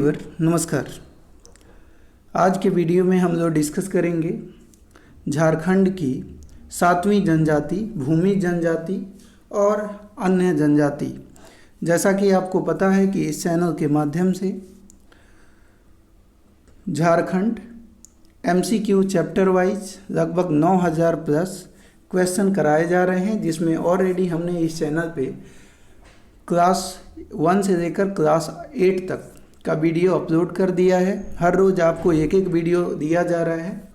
नमस्कार। आज के वीडियो में हम लोग डिस्कस करेंगे झारखंड की 7वीं जनजाति, भूमि जनजाति और अन्य जनजाति। जैसा कि आपको पता है कि इस चैनल के माध्यम से झारखंड MCQ चैप्टर वाइज लगभग 9000 प्लस क्वेश्चन कराए जा रहे हैं, जिसमें ऑलरेडी हमने इस चैनल पे क्लास 1 से लेकर क्लास 8 तक का वीडियो अपलोड कर दिया है। हर रोज़ आपको एक एक वीडियो दिया जा रहा है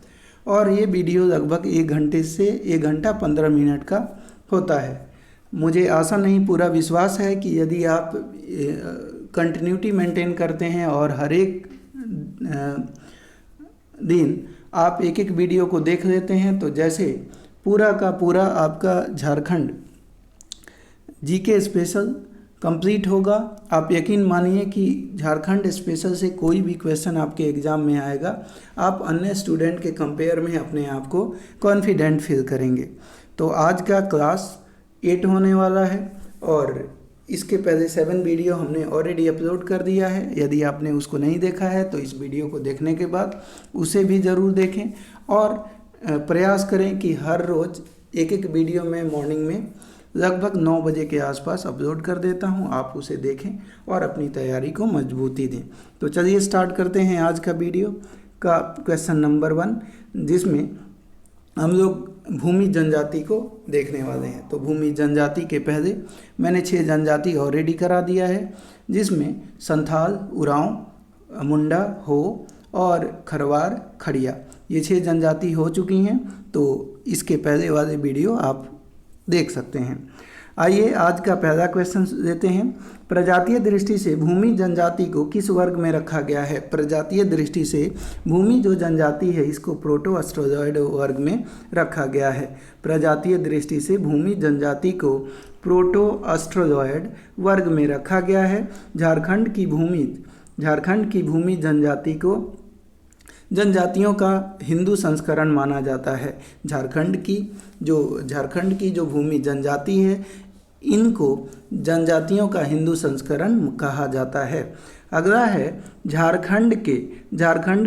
और ये वीडियो लगभग 1 घंटे से 1 घंटा 15 मिनट का होता है। मुझे आशा नहीं, पूरा विश्वास है कि यदि आप कंटिन्यूटी मेंटेन करते हैं और हर एक दिन आप एक एक वीडियो को देख लेते हैं, तो जैसे पूरा का पूरा आपका झारखंड जीके स्पेशल कंप्लीट होगा। आप यकीन मानिए कि झारखंड स्पेशल से कोई भी क्वेश्चन आपके एग्ज़ाम में आएगा, आप अन्य स्टूडेंट के कंपेयर में अपने आप को कॉन्फिडेंट फील करेंगे। तो आज का क्लास 8 होने वाला है और इसके पहले 7 वीडियो हमने ऑलरेडी अपलोड कर दिया है। यदि आपने उसको नहीं देखा है तो इस वीडियो को देखने के बाद उसे भी ज़रूर देखें और प्रयास करें कि हर रोज़ एक एक वीडियो में मॉर्निंग में लगभग 9 बजे के आसपास अपलोड कर देता हूं। आप उसे देखें और अपनी तैयारी को मजबूती दें। तो चलिए स्टार्ट करते हैं आज का वीडियो का क्वेश्चन नंबर 1, जिसमें हम लोग भूमि जनजाति को देखने वाले हैं। तो भूमि जनजाति के पहले मैंने 6 जनजाति ऑलरेडी करा दिया है, जिसमें संथाल, उरांव, मुंडा, हो और खरवार, खड़िया, ये 6 जनजाति हो चुकी हैं। तो इसके पहले वाले वीडियो आप देख सकते हैं। आइए आज का पहला क्वेश्चन लेते हैं। प्रजातीय दृष्टि से भूमि जनजाति को किस वर्ग में रखा गया है? प्रजातीय दृष्टि से भूमि जो जनजाति है इसको प्रोटो ऑस्ट्रोलॉयड वर्ग में रखा गया है। प्रजातीय दृष्टि से भूमि जनजाति को प्रोटो ऑस्ट्रोलॉयड वर्ग में रखा गया है। झारखंड की भूमि जनजाति को जनजातियों का हिंदू संस्करण माना जाता है। झारखंड की जो भूमि जनजाति है, इनको जनजातियों का हिंदू संस्करण कहा जाता है। अगला है झारखंड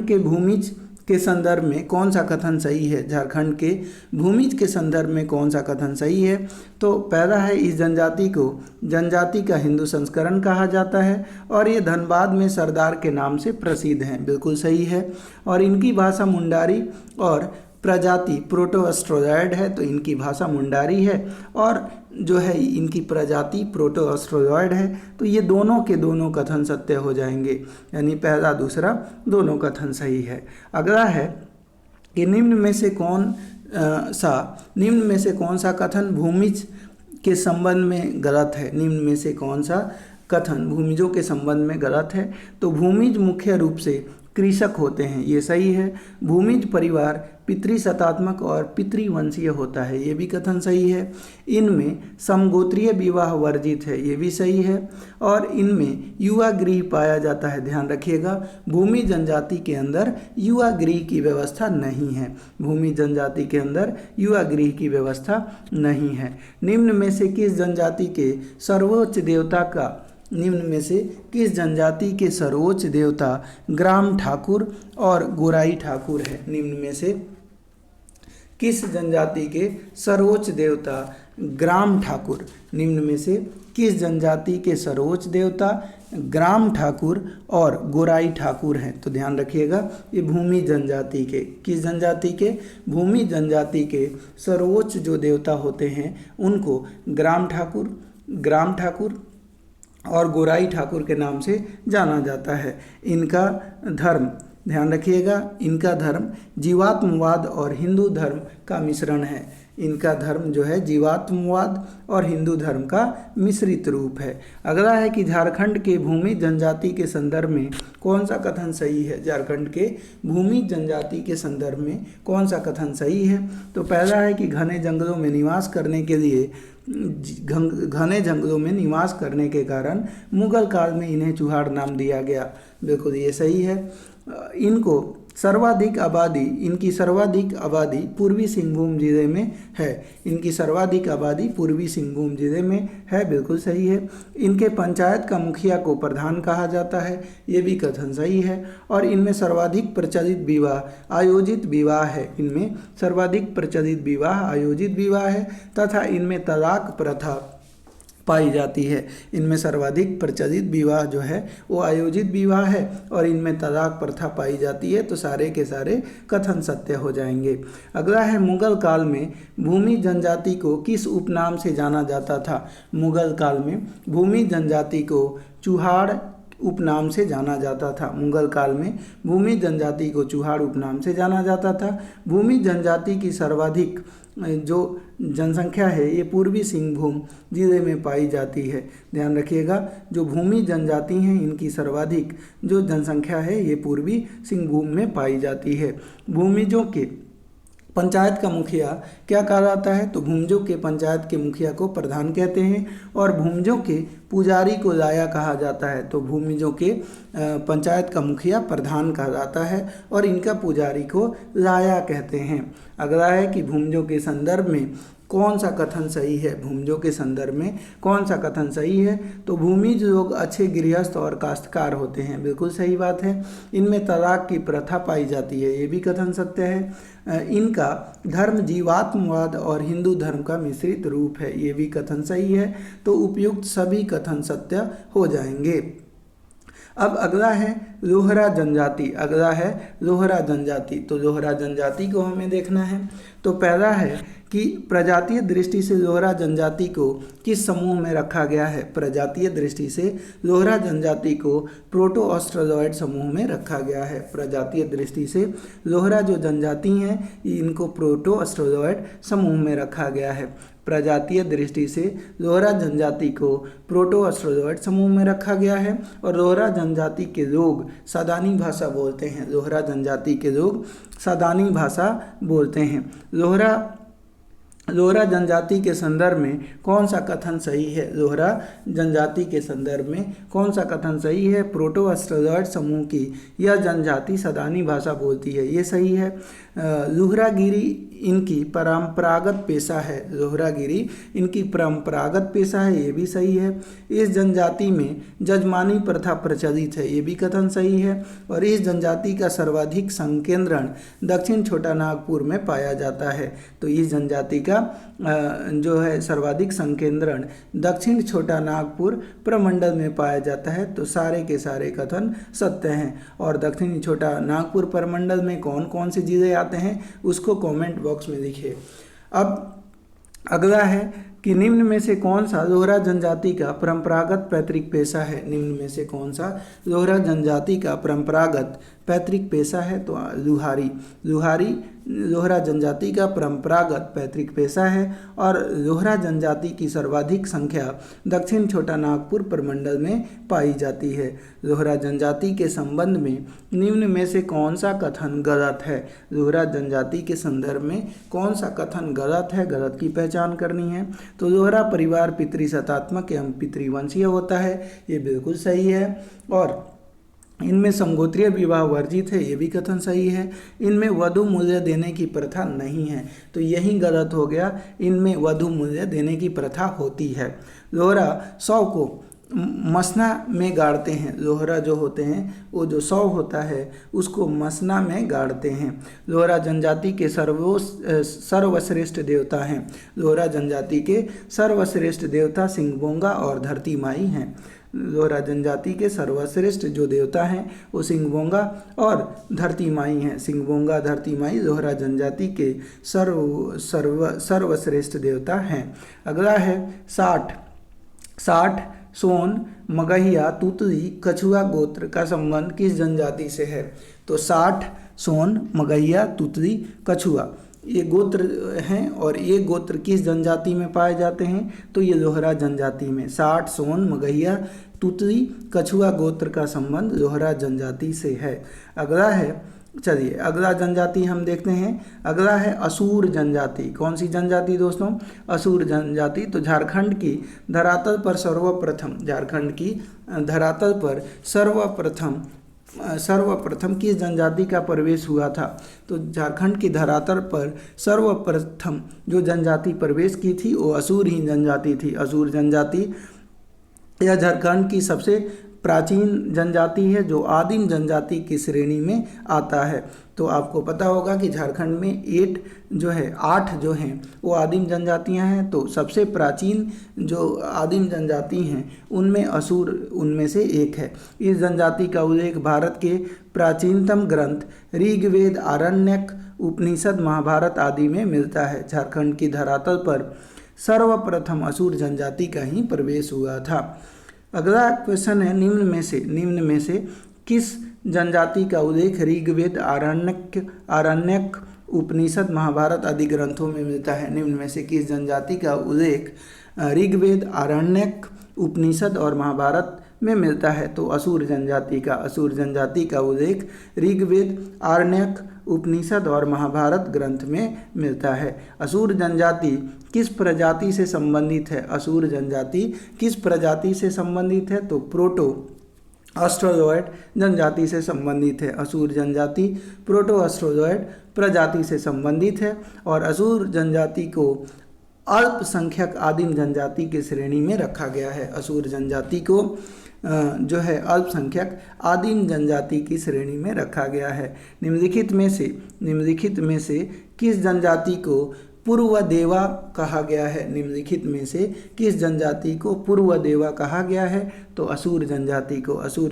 के भूमिज के संदर्भ में कौन सा कथन सही है? झारखंड के भूमिज के संदर्भ में कौन सा कथन सही है? तो पहला है, इस जनजाति को जनजाति का हिंदू संस्करण कहा जाता है और ये धनबाद में सरदार के नाम से प्रसिद्ध हैं। बिल्कुल सही है। और इनकी भाषा मुंडारी और प्रजाति प्रोटो ऑस्ट्रोलॉयड है, तो इनकी भाषा मुंडारी है और जो है इनकी प्रजाति प्रोटो ऑस्ट्रोलॉयड है। तो ये दोनों के दोनों कथन सत्य हो जाएंगे, यानी पहला दूसरा दोनों कथन सही है। अगला है कि निम्न में से कौन सा कथन भूमिज के संबंध में गलत है? निम्न में से कौन सा कथन भूमिजों के संबंध में गलत है? तो भूमिज मुख्य रूप से कृषक होते हैं, ये सही है। भूमिज परिवार पितृसत्तात्मक और पितृवंशीय होता है, ये भी कथन सही है। इनमें समगोत्रीय विवाह वर्जित है, ये भी सही है। और इनमें युवा गृह पाया जाता है। ध्यान रखिएगा, भूमि जनजाति के अंदर युवा गृह की व्यवस्था नहीं है। भूमि जनजाति के अंदर युवा गृह की व्यवस्था नहीं है। निम्न में से किस जनजाति के सर्वोच्च देवता ग्राम ठाकुर और गोराई ठाकुर है? निम्न में से किस जनजाति के सर्वोच्च देवता ग्राम ठाकुर? निम्न में से किस जनजाति के सर्वोच्च देवता ग्राम ठाकुर और गोराई ठाकुर हैं? तो ध्यान रखिएगा, ये भूमि जनजाति के, किस जनजाति के? भूमि जनजाति के सर्वोच्च जो देवता होते हैं उनको ग्राम ठाकुर और गोराई ठाकुर के नाम से जाना जाता है। इनका धर्म, ध्यान रखिएगा, इनका धर्म जीवात्मवाद और हिंदू धर्म का मिश्रण है। इनका धर्म जो है जीवात्मवाद और हिंदू धर्म का मिश्रित रूप है। अगला है कि झारखंड के भूमि जनजाति के संदर्भ में कौन सा कथन सही है? झारखंड के भूमि जनजाति के संदर्भ में कौन सा कथन सही है? तो पहला है कि घने जंगलों में निवास करने के कारण मुगल काल में इन्हें चुहाड़ नाम दिया गया। बिल्कुल ये सही है। इनको सर्वाधिक आबादी, इनकी सर्वाधिक आबादी पूर्वी सिंहभूम जिले में है। इनकी सर्वाधिक आबादी पूर्वी सिंहभूम जिले में है, बिल्कुल सही है। इनके पंचायत का मुखिया को प्रधान कहा जाता है, ये भी कथन सही है। और इनमें सर्वाधिक प्रचलित विवाह आयोजित विवाह है, इनमें सर्वाधिक प्रचलित विवाह आयोजित विवाह है तथा इनमें तलाक प्रथा पाई जाती है। इनमें सर्वाधिक प्रचलित विवाह जो है वो आयोजित विवाह है और इनमें तलाक प्रथा पाई जाती है, तो सारे के सारे कथन सत्य हो जाएंगे। अगला है, मुगल काल में भूमि जनजाति को किस उपनाम से जाना जाता था? मुगल काल में भूमि जनजाति को चूहाड़ उपनाम से जाना जाता था। मुगल काल में भूमि जनजाति को चूहाड़ उपनाम से जाना जाता था। भूमि जनजाति की सर्वाधिक जो जनसंख्या है ये पूर्वी सिंहभूम जिले में पाई जाती है। ध्यान रखिएगा, जो भूमि जनजाति हैं इनकी सर्वाधिक जो जनसंख्या है ये पूर्वी सिंहभूम में पाई जाती है। भूमिजों के पंचायत का मुखिया क्या कहा जाता है? तो भूमिजों के पंचायत के मुखिया को प्रधान कहते हैं और भूमिजों के पुजारी को लाया कहा जाता है। तो भूमिजों के पंचायत का मुखिया प्रधान कहा जाता है और इनका पुजारी को लाया कहते हैं। अगला है कि भूमिजों के संदर्भ में कौन सा कथन सही है? भूमिजों के संदर्भ में कौन सा कथन सही है? तो भूमिज लोग अच्छे गृहस्थ और काश्तकार होते हैं, बिल्कुल सही बात है। इनमें तलाक की प्रथा पाई जाती है, ये भी कथन सत्य है। इनका धर्म जीवात्मवाद और हिंदू धर्म का मिश्रित रूप है, ये भी कथन सही है। तो उपयुक्त सभी कथन सत्य हो जाएंगे। अब अगला है लोहरा जनजाति। अगला है लोहरा जनजाति। तो लोहरा जनजाति को हमें देखना है। तो पहला है कि प्रजातीय दृष्टि से लोहरा जनजाति को किस समूह में रखा गया है? प्रजातीय दृष्टि से लोहरा जनजाति को प्रोटो ऑस्ट्रेलॉइड समूह में रखा गया है। प्रजातीय दृष्टि से लोहरा जो जनजाति हैं इनको प्रोटो ऑस्ट्रेलॉइड समूह में रखा गया है। प्रजातीय दृष्टि से लोहरा जनजाति को प्रोटो ऑस्ट्रेलॉइड समूह में रखा गया है। और लोहरा जनजाति के लोग सादानी भाषा बोलते हैं। लोहरा जनजाति के लोग सादानी भाषा बोलते हैं। लोहरा जनजाति के संदर्भ में कौन सा कथन सही है? लोहरा जनजाति के संदर्भ में कौन सा कथन सही है? प्रोटो ऑस्ट्रेलॉइड समूह की यह जनजाति सदानी भाषा बोलती है, ये सही है। लोहरागिरी इनकी परंपरागत पेशा है। लोहरागिरी इनकी परंपरागत पेशा है, ये भी सही है। इस जनजाति में जजमानी प्रथा प्रचलित है, ये भी कथन सही है। और इस जनजाति का सर्वाधिक संकेंद्रण दक्षिण छोटा नागपुर में पाया जाता है। तो इस जनजाति का जो है सर्वाधिक संकेंद्रण दक्षिण छोटा नागपुर प्रमंडल में पाया जाता है। तो सारे के सारे कथन सत्य हैं। और दक्षिणी छोटा नागपुर प्रमंडल में कौन कौन से जिले आते हैं उसको कमेंट बॉक्स में लिखिए। अब अगला है कि निम्न में से कौन सा लोहरा जनजाति का परंपरागत पैतृक पेशा है? निम्न में से कौन सा लोहरा जनजाति का परंपरागत पैतृक पेशा है? तो लुहारी। लुहारी लोहरा जनजाति का परंपरागत पैतृक पेशा है। और लोहरा जनजाति की सर्वाधिक संख्या दक्षिण छोटा नागपुर प्रमंडल में पाई जाती है। लोहरा जनजाति के संबंध में निम्न में से कौन सा कथन गलत है? लोहरा जनजाति के संदर्भ में कौन सा कथन गलत है? गलत की पहचान करनी है। तो लोहरा परिवार पितृसत्तात्मक एवं पितृवंशीय होता है, ये बिल्कुल सही है। और इनमें समगोत्रीय विवाह वर्जित है, ये भी कथन सही है। इनमें वधु मूल्य देने की प्रथा नहीं है, तो यही गलत हो गया। इनमें वधु मूल्य देने की प्रथा होती है। लोहरा शव को मसना में गाड़ते हैं। लोहरा जो होते हैं वो जो शव होता है उसको मसना में गाड़ते हैं। लोहरा जनजाति के सर्वश्रेष्ठ देवता हैं। लोहरा जनजाति के सर्वश्रेष्ठ देवता सिंहबोंगा और धरती माई हैं। लोहरा जनजाति के सर्वश्रेष्ठ जो देवता हैं वो सिंहबोंगा और धरती माई हैं। सिंहबोंगा धरती माई लोहरा जनजाति के सर्वश्रेष्ठ देवता हैं। अगला है साठ सोन मगहिया तुतली कछुआ गोत्र का संबंध किस जनजाति से है? तो साठ सोन मगहिया तुतली कछुआ ये गोत्र हैं और ये गोत्र किस जनजाति में पाए जाते हैं? तो ये लोहरा जनजाति में। साठ सोन मगहिया तुतली कछुआ गोत्र का संबंध लोहरा जनजाति से है। अगला है, चलिए अगला जनजाति हम देखते हैं। अगला है असुर जनजाति। कौन सी जनजाति दोस्तों? असुर जनजाति। तो झारखंड की धरातल पर सर्वप्रथम सर्वप्रथम किस जनजाति का प्रवेश हुआ था? तो झारखंड की धरातल पर सर्वप्रथम जो जनजाति प्रवेश की थी वो असुर ही जनजाति थी। असुर जनजाति यह झारखंड की सबसे प्राचीन जनजाति है जो आदिम जनजाति की श्रेणी में आता है। तो आपको पता होगा कि झारखंड में 8 जो हैं वो आदिम जनजातियां हैं। तो सबसे प्राचीन जो आदिम जनजाति हैं उनमें असुर उनमें से एक है। इस जनजाति का उल्लेख भारत के प्राचीनतम ग्रंथ ऋग्वेद, आरण्यक, उपनिषद, महाभारत आदि में मिलता है। झारखंड की धरातल पर सर्वप्रथम असुर जनजाति का ही प्रवेश हुआ था। अगला क्वेश्चन है निम्न में से किस जनजाति का उल्लेख ऋग्वेद, आरण्यक, उपनिषद, महाभारत आदि ग्रंथों में मिलता है? निम्न में से किस जनजाति का उल्लेख ऋग्वेद, आरण्यक, उपनिषद और महाभारत में मिलता है? तो असुर जनजाति का उल्लेख ऋग्वेद, आरण्यक, उपनिषद और महाभारत ग्रंथ में मिलता है। असुर जनजाति किस प्रजाति से संबंधित है? असुर जनजाति किस प्रजाति से संबंधित है? तो प्रोटो ऑस्ट्रोलॉयड जनजाति से संबंधित है। असुर जनजाति प्रोटो ऑस्ट्रोलॉयड प्रजाति से संबंधित है और असुर जनजाति को अल्पसंख्यक आदिम जनजाति की श्रेणी में रखा गया है। असुर जनजाति को जो है अल्पसंख्यक आदिम जनजाति की श्रेणी में रखा गया है। निम्नलिखित में से किस जनजाति को पूर्वदेवा कहा गया है? निम्नलिखित में से किस जनजाति को पूर्वदेवा कहा गया है? तो असुर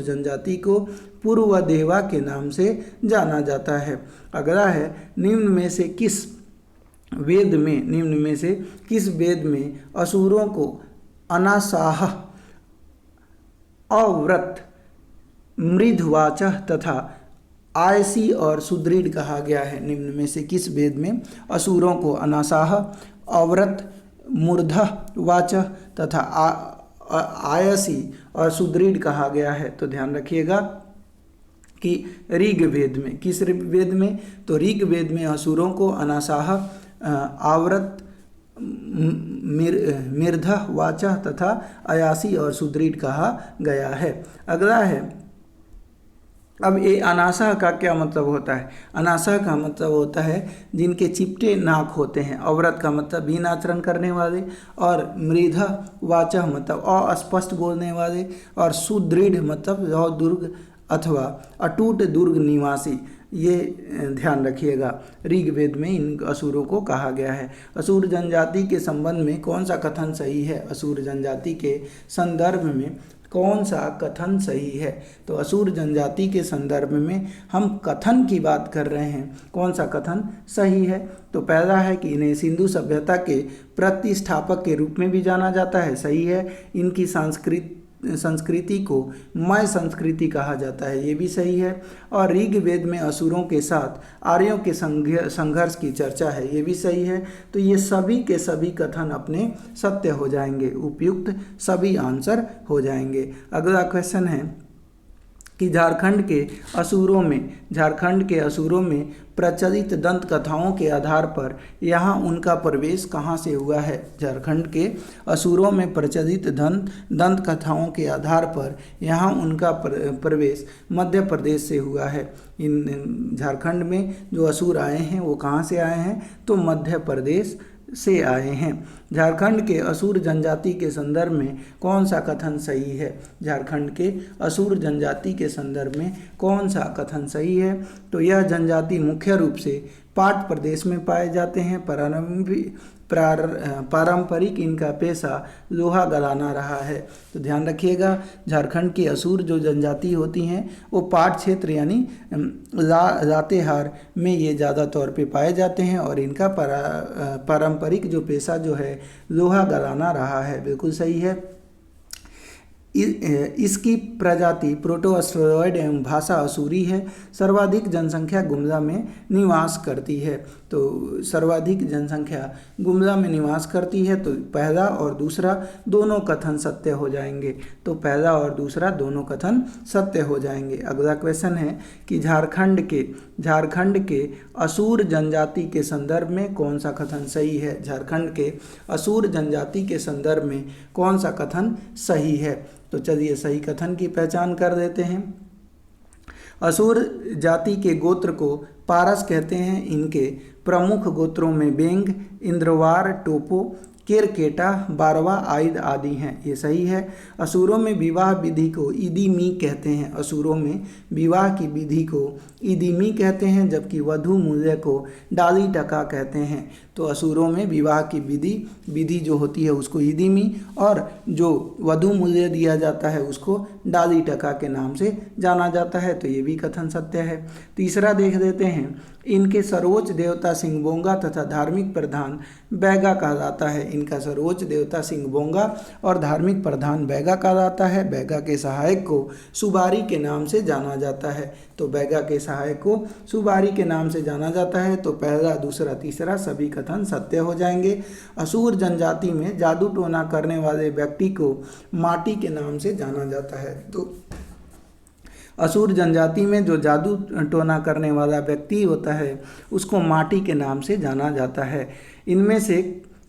जनजाति को पूर्वदेवा के नाम से जाना जाता है। अगला है निम्न में से किस वेद में असुरों को अनासाह, अव्रत, मृधवाचः तथा आयसी और सुदृढ़ कहा गया है? निम्न में से किस वेद में असुरों को अनासाह, अव्रत, मूर्धः वाचः तथा आयसी और सुदृढ़ कहा गया है? तो ध्यान रखिएगा कि ऋग्वेद में। किस वेद में? तो ऋग्वेद में असुरों को अनासाह, आव्रत, मूर्धः वाचः तथा आयासी और सुदृढ़ कहा गया है। अगला है, अब ये अनासा का क्या मतलब होता है? अनासा का मतलब होता है जिनके चिपटे नाक होते हैं। अव्रत का मतलब बिन आचरण करने वाले, और मृधः वाचः मतलब अस्पष्ट बोलने वाले, और सुदृढ़ मतलब दुर्ग अथवा अटूट दुर्ग निवासी। ये ध्यान रखिएगा, ऋग्वेद में इन असुरों को कहा गया है। असुर जनजाति के संबंध में कौन सा कथन सही है? असुर जनजाति के संदर्भ में कौन सा कथन सही है? तो असुर जनजाति के संदर्भ में हम कथन की बात कर रहे हैं, कौन सा कथन सही है? तो पहला है कि इन्हें सिंधु सभ्यता के प्रतिष्ठापक के रूप में भी जाना जाता है, सही है। इनकी संस्कृति को मय संस्कृति कहा जाता है, ये भी सही है। और ऋग्वेद में असुरों के साथ आर्यों के संघर्ष की चर्चा है, ये भी सही है। तो ये सभी के सभी कथन अपने सत्य हो जाएंगे, उपयुक्त सभी आंसर हो जाएंगे। अगला क्वेश्चन है कि झारखंड के असुरों में प्रचलित दंत कथाओं के आधार पर यहाँ उनका प्रवेश कहाँ से हुआ है? झारखंड के असुरों में प्रचलित दंत कथाओं के आधार पर यहाँ उनका प्रवेश मध्य प्रदेश से हुआ है। इन झारखंड में जो असुर आए हैं वो कहाँ से आए हैं? तो मध्य प्रदेश से आए हैं। झारखंड के असुर जनजाति के संदर्भ में कौन सा कथन सही है? झारखंड के असुर जनजाति के संदर्भ में कौन सा कथन सही है? तो यह जनजाति मुख्य रूप से पाट प्रदेश में पाए जाते हैं। पारंपरिक इनका पेशा लोहा गलाना रहा है। तो ध्यान रखिएगा, झारखंड की असुर जो जनजाति होती हैं वो पाट क्षेत्र यानी लातेहार में ये ज़्यादा तौर पे पाए जाते हैं और इनका पारंपरिक जो पेशा जो है लोहा गलाना रहा है, बिल्कुल सही है। इसकी प्रजाति प्रोटो ऑस्ट्रोलॉयड एवं भाषा असूरी है। सर्वाधिक जनसंख्या गुमला में निवास करती है। तो सर्वाधिक जनसंख्या गुमला में निवास करती है, तो पहला और दूसरा दोनों कथन सत्य हो जाएंगे। तो पहला और दूसरा दोनों कथन सत्य हो जाएंगे। अगला क्वेश्चन है कि झारखंड के असुर जनजाति के संदर्भ में कौन सा कथन सही है? झारखंड के असुर जनजाति के संदर्भ में कौन सा कथन सही है? तो चलिए सही कथन की पहचान कर देते हैं। असुर जाति के गोत्र को पारस कहते हैं। इनके प्रमुख गोत्रों में बेंग, इंद्रवार, टोपो, केरकेटा, बारवा, आइद आदि हैं। ये सही है। असुरों में विवाह विधि को इदिमी कहते हैं। असुरों में विवाह की विधि को इदिमी कहते हैं, जबकि वधू मूल्य को डाली टका कहते हैं। तो असुरों में विवाह की विधि जो होती है उसको इदिमी, और जो वधू मूल्य दिया जाता है उसको डाली टका के नाम से जाना जाता है। तो ये भी कथन सत्य है। तीसरा देख देते हैं। इनके सर्वोच्च देवता सिंहबोंगा तथा धार्मिक प्रधान बैगा कहा जाता है। इनका सर्वोच्च देवता सिंहबोंगा और धार्मिक प्रधान बैगा कहा जाता है। बैगा के सहायक को सुबारी के नाम से जाना जाता है। तो बैगा के सहायक को सुबारी के नाम से जाना जाता है। तो पहला, दूसरा, तीसरा सभी कथन सत्य हो जाएंगे। असुर जनजाति में जादू टोना करने वाले व्यक्ति को माटी के नाम से जाना जाता है। तो असुर जनजाति में जो जादू टोना करने वाला व्यक्ति होता है उसको माटी के नाम से जाना जाता है। इनमें से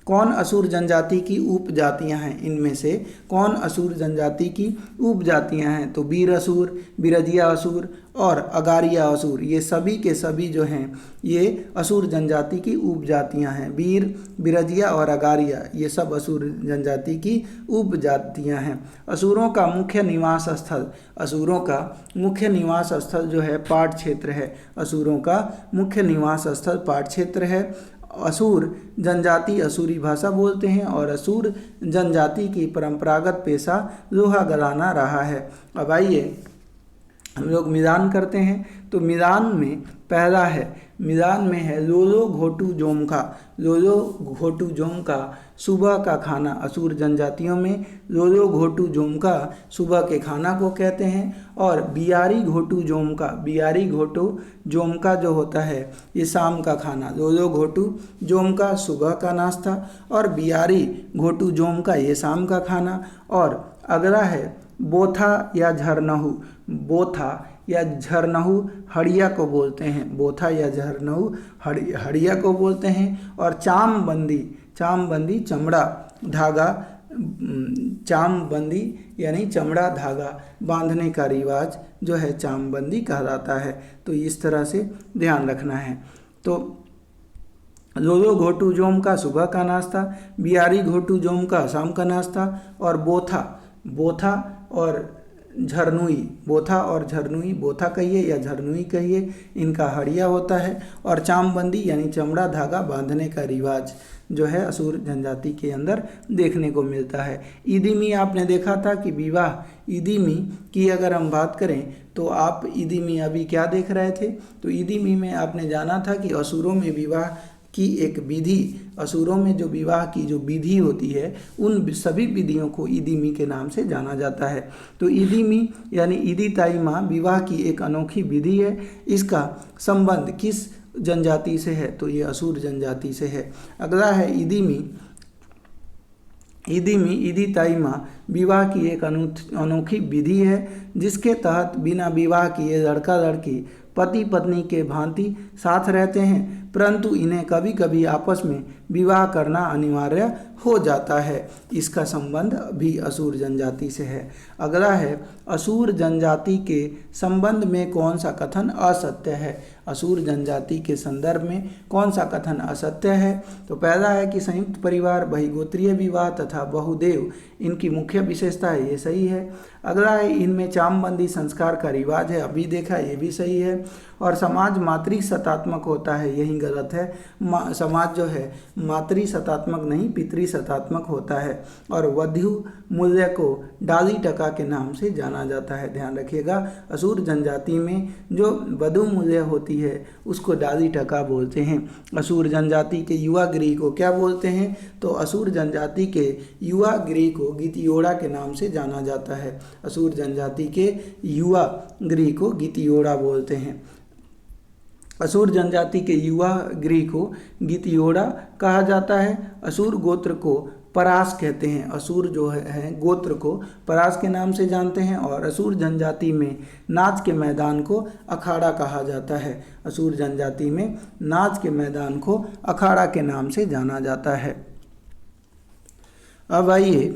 कौन असुर जनजाति की उपजातियां हैं? इनमें से कौन असुर जनजाति की उपजातियां हैं? तो बीर असुर, बिरजिया असुर और अगारिया असुर, ये सभी के सभी जो हैं ये असुर जनजाति की उपजातियां हैं। बीर, बिरजिया और अगारिया ये सब असुर जनजाति की उपजातियां हैं। असुरों का मुख्य निवास स्थल, असुरों का मुख्य निवास स्थल जो है पाट क्षेत्र है। असुरों का मुख्य निवास स्थल पाट क्षेत्र है। असुर जनजाति असुरी भाषा बोलते हैं और असुर जनजाति की परंपरागत पेशा लोहा गलाना रहा है। अब आइए हम लोग मिलान करते हैं। तो मिलान में पहला है, मिलान में है लोलो घोटू जोमका। लोलो घोटू जोमका सुबह का खाना। असुर जनजातियों में लोलो घोटू जोमका सुबह के खाना को कहते हैं। और बियारी घोटू जोमका, बियारी घोटू जोमका जो होता है ये शाम का खाना। लोलो घोटू जोमका सुबह का नाश्ता और बियारी घोटू जोमका ये शाम का खाना। और अगला है बोथा या झरनहू। बोथा या झरनहू हड़िया को बोलते हैं। बोथा या झरनहू हड़िया को बोलते हैं। और चामबंदी, चामबंदी चमड़ा धागा, चामबंदी यानी चमड़ा धागा बांधने का रिवाज जो है चामबंदी कहलाता है। तो इस तरह से ध्यान रखना है। तो लोलो घोटू जोम का सुबह का नाश्ता, बियारी घोटू जोम का शाम का नाश्ता और बोथा और झरनुई, बोथा और झरनुई, बोथा कहिए या झरनुई कहिए, इनका हड़िया होता है। और चामबंदी यानी चमड़ा धागा बांधने का रिवाज जो है असुर जनजाति के अंदर देखने को मिलता है। इदिमी आपने देखा था कि विवाह इदिमी की अगर हम बात करें तो आप इदिमी अभी क्या देख रहे थे? तो इदिमी में आपने जाना था कि असुरों में विवाह की एक विधि, असुरों में जो विवाह की जो विधि होती है उन सभी विधियों को इदिमी के नाम से जाना जाता है। तो इदिमी यानी इदी ताई माँ विवाह की एक अनोखी विधि है। इसका संबंध किस जनजाति से है? तो ये असुर जनजाति से है। अगला है इदिमी। इदिमी इदी ताई माँ विवाह की एक अनोखी विधि है जिसके तहत बिना विवाह किए लड़का लड़की पति पत्नी के भांति साथ रहते हैं, परंतु इन्हें कभी कभी आपस में विवाह करना अनिवार्य हो जाता है। इसका संबंध भी असुर जनजाति से है। अगला है असुर जनजाति के संबंध में कौन सा कथन असत्य है? असुर जनजाति के संदर्भ में कौन सा कथन असत्य है? तो पहला है कि संयुक्त परिवार, बहिगोत्रीय विवाह तथा बहुदेव इनकी मुख्य विशेषता है, ये सही है। अगला है इनमें चामबंदी संस्कार का रिवाज है, अभी देखा, ये भी सही है। और समाज मातृ सत्तात्मक होता है, यही गलत है। समाज जो है मातृ सत्तात्मक नहीं पितृ सत्तात्मक होता है। और वधु मूल्य को डाली टका के नाम से जाना जाता है, ध्यान रखिएगा। असुर जनजाति में जो वधु मूल्य होती है उसको डाली टका बोलते हैं। असुर जनजाति के युवा गृह को क्या बोलते हैं? तो असुर जनजाति के युवा गृह को गीतियोड़ा के नाम से जाना जाता है। असुर जनजाति के युवा गृह को गीतियोड़ा बोलते हैं। असुर जनजाति के युवा गृह को गीतियोड़ा कहा जाता है। असुर गोत्र को परास कहते हैं। असुर जो है गोत्र को परास के नाम से जानते हैं। और असुर जनजाति में नाच के मैदान को अखाड़ा कहा जाता है। असुर जनजाति में नाच के मैदान को अखाड़ा के नाम से जाना जाता है। अब आइए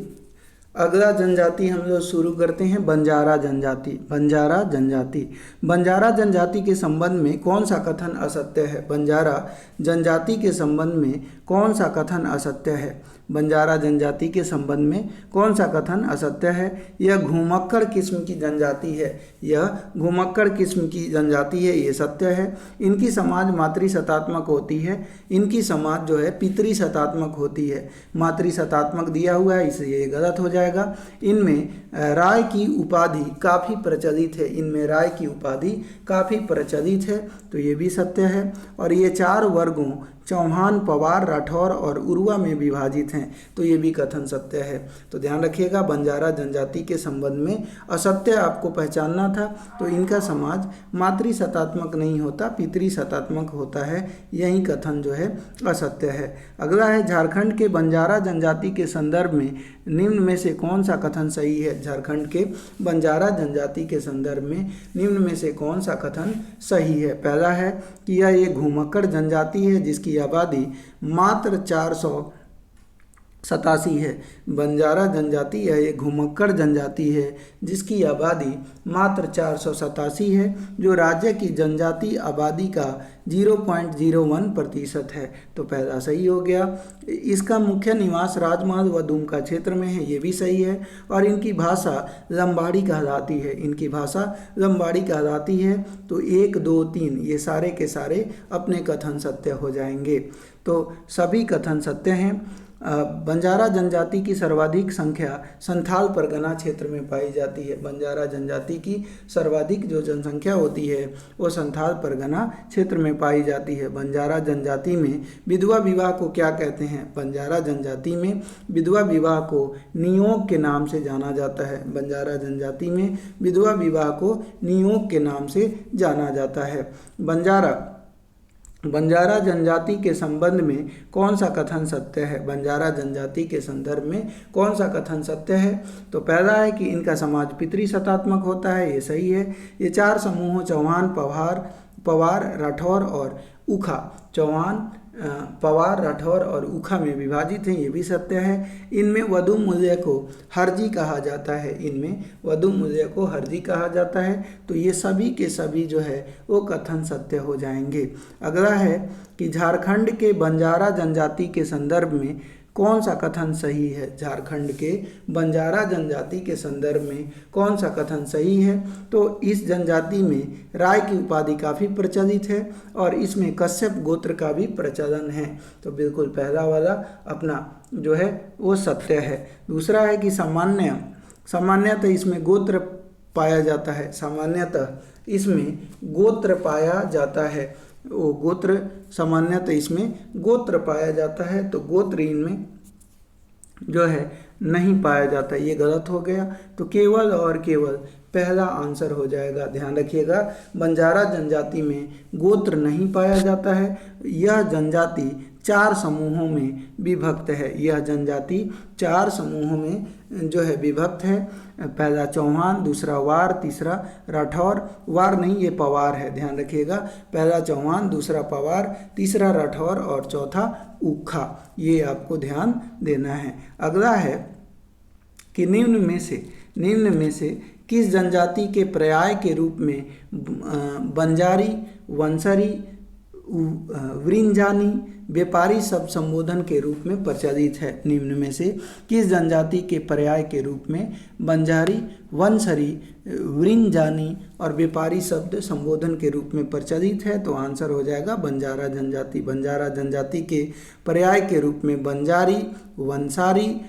अगला जनजाति हम लोग शुरू करते हैं बंजारा जनजाति। बंजारा जनजाति, बंजारा जनजाति के संबंध में कौन सा कथन असत्य है? बंजारा जनजाति के संबंध में कौन सा कथन असत्य है? बंजारा जनजाति के संबंध में कौन सा कथन असत्य है? यह घुमक्कड़ किस्म की जनजाति है, यह घुमक्कड़ किस्म की जनजाति है, ये सत्य है। इनकी समाज मातृसत्तात्मक होती है, इनकी समाज जो है पितृसत्तात्मक होती है। मातृसत्तात्मक दिया हुआ है, इसलिए ये गलत हो जाएगा। इनमें राय की उपाधि काफ़ी प्रचलित है, इनमें राय की उपाधि काफ़ी प्रचलित है, तो ये भी सत्य है। और ये 4 वर्गों चौहान, पवार, राठौर और उर्वा में विभाजित हैं, तो ये भी कथन सत्य है। तो ध्यान रखिएगा, बंजारा जनजाति के संबंध में असत्य आपको पहचानना था, तो इनका समाज मातृसत्तात्मक नहीं होता, पितृसत्तात्मक होता है, यही कथन जो है असत्य है। अगला है झारखंड के बंजारा जनजाति के संदर्भ में निम्न में से कौन सा कथन सही है? झारखंड के बंजारा जनजाति के संदर्भ में निम्न में से कौन सा कथन सही है? पहला है कि यह एक घुमक्कड़ जनजाति है जिसकी आबादी मात्र 487 है। बंजारा जनजाति यह एक घुमक्कड़ जनजाति है जिसकी आबादी मात्र 487 है, जो राज्य की जनजाति आबादी का 0.01% है, तो पहला सही हो गया। इसका मुख्य निवास राजमहल व दुमका क्षेत्र में है, ये भी सही है। और इनकी भाषा लंबाड़ी कहलाती है, इनकी भाषा लंबाड़ी कहलाती है, तो 1, 2, 3 ये सारे के सारे अपने कथन सत्य हो जाएंगे, तो सभी कथन सत्य हैं। बंजारा जनजाति की सर्वाधिक संख्या संथाल परगना क्षेत्र में पाई जाती है। बंजारा जनजाति की सर्वाधिक जो जनसंख्या होती है वो संथाल परगना क्षेत्र में पाई जाती है। बंजारा जनजाति में विधवा विवाह को क्या कहते हैं? बंजारा जनजाति में विधवा विवाह को नियोग के नाम से जाना जाता है। बंजारा जनजाति में विधवा विवाह को नियोग के नाम से जाना जाता है। बंजारा जनजाति के संबंध में कौन सा कथन सत्य है? बंजारा जनजाति के संदर्भ में कौन सा कथन सत्य है? तो पहला है कि इनका समाज पितृसत्तात्मक होता है, ये सही है। ये 4 समूहों चौहान, पवार, राठौर और उखा, चौहान, पवार, राठौर और उखा में विभाजित हैं, ये भी सत्य है। इनमें वधु मूल्य को हरजी कहा जाता है, इनमें वधु मूल्य को हरजी कहा जाता है, तो ये सभी के सभी जो है वो कथन सत्य हो जाएंगे। अगला है कि झारखंड के बंजारा जनजाति के संदर्भ में कौन सा कथन सही है? झारखंड के बंजारा जनजाति के संदर्भ में कौन सा कथन सही है? तो इस जनजाति में राय की उपाधि काफ़ी प्रचलित है और इसमें कश्यप गोत्र का भी प्रचलन है, तो बिल्कुल पहला वाला अपना जो है वो सत्य है। दूसरा है कि सामान्यतः इसमें गोत्र पाया जाता है, सामान्यतः इसमें गोत्र पाया जाता है, वो गोत्र सामान्यतः इसमें गोत्र पाया जाता है, तो गोत्र इनमें जो है नहीं पाया जाता, ये गलत हो गया, तो केवल और केवल पहला आंसर हो जाएगा। ध्यान रखिएगा, बंजारा जनजाति में गोत्र नहीं पाया जाता है, यह जनजाति 4 समूहों में विभक्त है, यह जनजाति 4 समूहों में जो है विभक्त है। पहला चौहान, दूसरा वार, तीसरा राठौर, वार नहीं ये पवार है, ध्यान रखिएगा, पहला चौहान, दूसरा पवार, तीसरा राठौर और चौथा उखा, ये आपको ध्यान देना है। अगला है कि निम्न में से किस जनजाति के पर्याय के रूप में बंजारी, वंसरी, वृंजानी, व्यापारी शब्द संबोधन के रूप में प्रचलित है? निम्न में से किस जनजाति के पर्याय के रूप में बंजारी, वंसरी, वृंजानी और व्यापारी शब्द संबोधन के रूप में प्रचलित है? तो आंसर हो जाएगा बंजारा जनजाति। बंजारा जनजाति के पर्याय के रूप में बंजारी, वंसारी,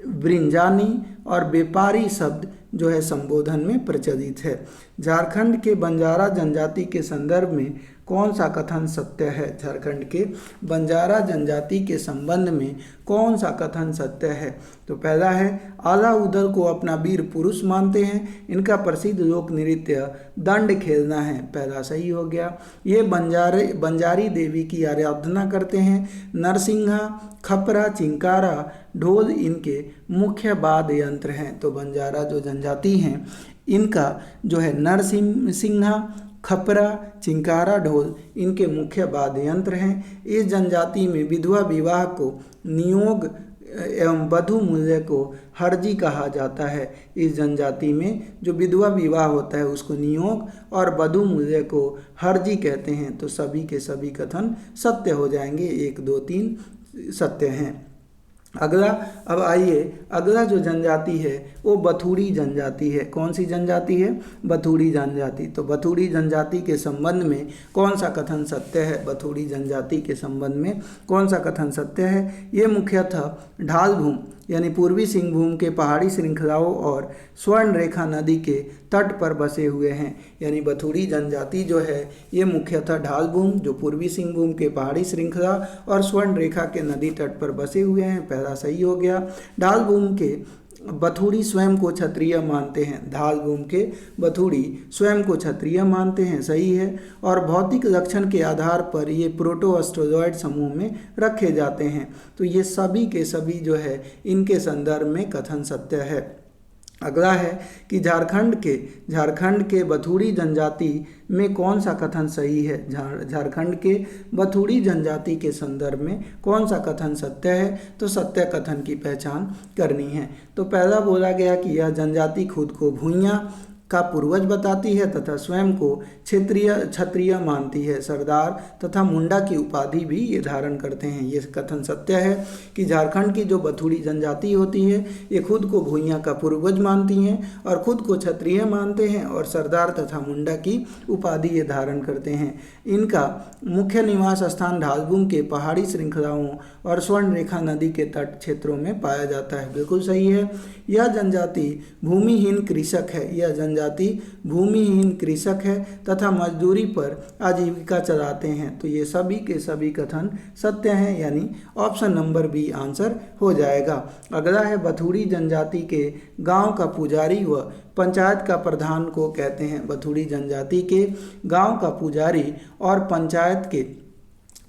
वृंजानी और व्यापारी शब्द जो है संबोधन में प्रचलित है। झारखंड के बंजारा जनजाति के संदर्भ में कौन सा कथन सत्य है? झारखंड के बंजारा जनजाति के संबंध में कौन सा कथन सत्य है? तो पहला है आला उदल को अपना वीर पुरुष मानते हैं, इनका प्रसिद्ध लोक नृत्य दंड खेलना है, पहला सही हो गया। ये बंजारी देवी की आराधना करते हैं। नरसिंहा, खपरा, चिंकारा, ढोल इनके मुख्य वाद्य यंत्र हैं, तो बंजारा जो जनजाति हैं इनका जो है नरसिंहा, खपरा, चिंकारा, ढोल इनके मुख्य वाद्य यंत्र हैं। इस जनजाति में विधवा विवाह को नियोग एवं वधू मूल्य को हर्जी कहा जाता है। इस जनजाति में जो विधवा विवाह होता है उसको नियोग और वधू मूल्य को हर्जी कहते हैं। तो सभी के सभी कथन सत्य हो जाएंगे, 1 2 3 सत्य हैं। अगला, अब आइए अगला जो जनजाति है वो बथुड़ी जनजाति है। कौन सी जनजाति है? बथुड़ी जनजाति। तो बथुड़ी जनजाति के संबंध में कौन सा कथन सत्य है? बथुड़ी जनजाति के संबंध में कौन सा कथन सत्य है? ये मुख्यतः ढाल भूमि यानी पूर्वी सिंहभूम के पहाड़ी श्रृंखलाओं और स्वर्ण रेखा नदी के तट पर बसे हुए हैं। यानी बथुड़ी जनजाति जो है ये मुख्यतः ढाल भूमि जो पूर्वी सिंहभूम के पहाड़ी श्रृंखला और स्वर्ण रेखा के नदी तट पर बसे हुए हैं। पहला सही हो गया। ढाल भूमि के बथुड़ी स्वयं को क्षत्रिय मानते हैं। ढाल भूमि के बथुड़ी स्वयं को क्षत्रिय मानते हैं, सही है। और भौतिक लक्षण के आधार पर ये प्रोटो एस्ट्रोलॉइड समूह में रखे जाते हैं। तो ये सभी के सभी जो है इनके संदर्भ में कथन सत्य है। अगला है कि झारखंड के बथुड़ी जनजाति में कौन सा कथन सही है? झारखंड के बथुड़ी जनजाति के संदर्भ में कौन सा कथन सत्य है? तो सत्य कथन की पहचान करनी है। तो पहला बोला गया कि यह जनजाति खुद को भूइयाँ का पूर्वज बताती है तथा स्वयं को क्षत्रिय मानती है। सरदार तथा मुंडा की उपाधि भी ये धारण करते हैं। ये कथन सत्य है कि झारखंड की जो बथुड़ी जनजाति होती है ये खुद को भूइयाँ का पूर्वज मानती हैं और खुद को क्षत्रिय मानते हैं और सरदार तथा मुंडा की उपाधि ये धारण करते हैं। इनका मुख्य निवास स्थान ढालभूम के पहाड़ी श्रृंखलाओं और स्वर्ण रेखा नदी के तट क्षेत्रों में पाया जाता है। बिल्कुल सही है। यह जनजाति भूमिहीन कृषक है। यह जनजाति भूमिहीन कृषक है तथा मजदूरी पर आजीविका चलाते हैं। तो ये सभी के सभी कथन सत्य हैं, यानी ऑप्शन नंबर बी आंसर हो जाएगा। अगला है बथुड़ी जनजाति के गांव का पुजारी व पंचायत का प्रधान को कहते हैं। बथुड़ी जनजाति के गांव का पुजारी और पंचायत के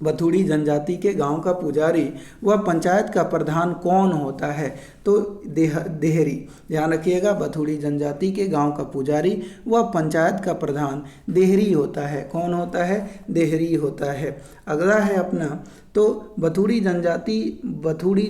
बथुड़ी जनजाति के गांव का पुजारी व पंचायत का प्रधान कौन होता है? तो देहरी। ध्यान रखिएगा, बथुड़ी जनजाति के गांव का पुजारी व पंचायत का प्रधान देहरी होता है। कौन होता है? देहरी होता है। अगला है अपना, तो बथुड़ी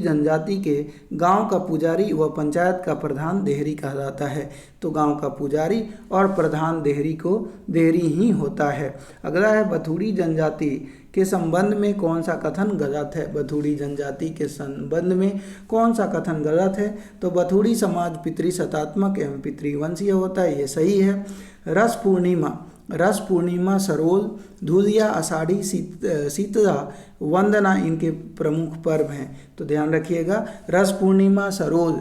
जनजाति के गांव का पुजारी व पंचायत का प्रधान देहरी कहलाता है। तो गांव का पुजारी और प्रधान देहरी ही होता है। अगला है बथुड़ी जनजाति के संबंध में कौन सा कथन गलत है? बथुड़ी जनजाति के संबंध में कौन सा कथन गलत है? तो बथुड़ी समाज पितृसत्तात्मक एवं पितृवंशीय होता है। ये सही है। रस पूर्णिमा, सरोल, धूलिया, आषाढ़ी, शीतला, वंदना इनके प्रमुख पर्व हैं। तो ध्यान रखिएगा, रस पूर्णिमा, सरोल,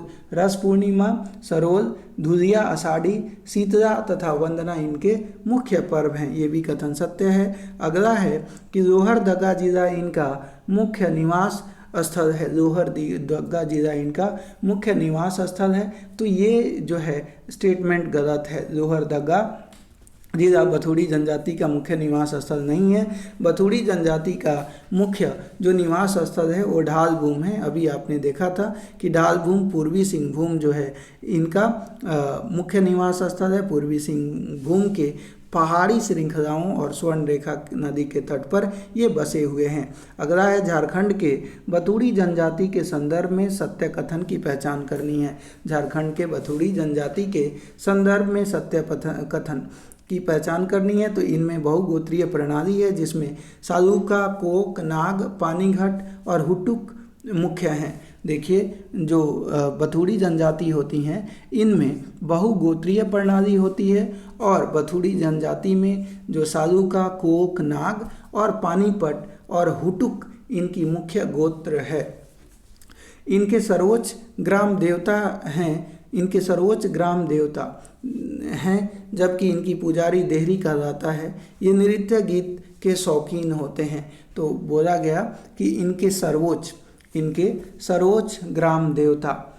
धूलिया, आषाढ़ी, शीतला तथा वंदना इनके मुख्य पर्व हैं। ये भी कथन सत्य है। अगला है कि लोहरदगा जिला इनका मुख्य निवास स्थल है। लोहरदगा जिला इनका मुख्य निवास स्थल है। तो ये जो है स्टेटमेंट गलत है। लोहरदगा जिला बथुड़ी जनजाति का मुख्य निवास स्थल नहीं है। बथुड़ी जनजाति का मुख्य जो निवास स्थल है वो ढालभूम है। अभी आपने देखा था कि ढालभूम पूर्वी सिंहभूम जो है इनका मुख्य निवास स्थल है। पूर्वी सिंहभूम के पहाड़ी श्रृंखलाओं और स्वर्ण रेखा नदी के तट पर ये बसे हुए हैं। अगला है झारखंड के बथुड़ी जनजाति के संदर्भ में सत्य कथन की पहचान करनी है। झारखंड के बथुड़ी जनजाति के संदर्भ में सत्य कथन की पहचान करनी है। तो इनमें बहुगोत्रीय प्रणाली है जिसमें सालूका, कोक, नाग, पानीघट और हुटुक मुख्य हैं। देखिए, जो बथुड़ी जनजाति होती हैं इनमें बहुगोत्रीय प्रणाली होती है और बथुड़ी जनजाति में जो सालूका, कोक, नाग और पानीपट और हुटुक इनकी मुख्य गोत्र है। इनके सर्वोच्च ग्राम देवता हैं, जबकि इनकी पुजारी देहरी कहलाता है। ये नृत्य गीत के शौकीन होते हैं। तो बोला गया कि इनके सर्वोच्च ग्राम देवता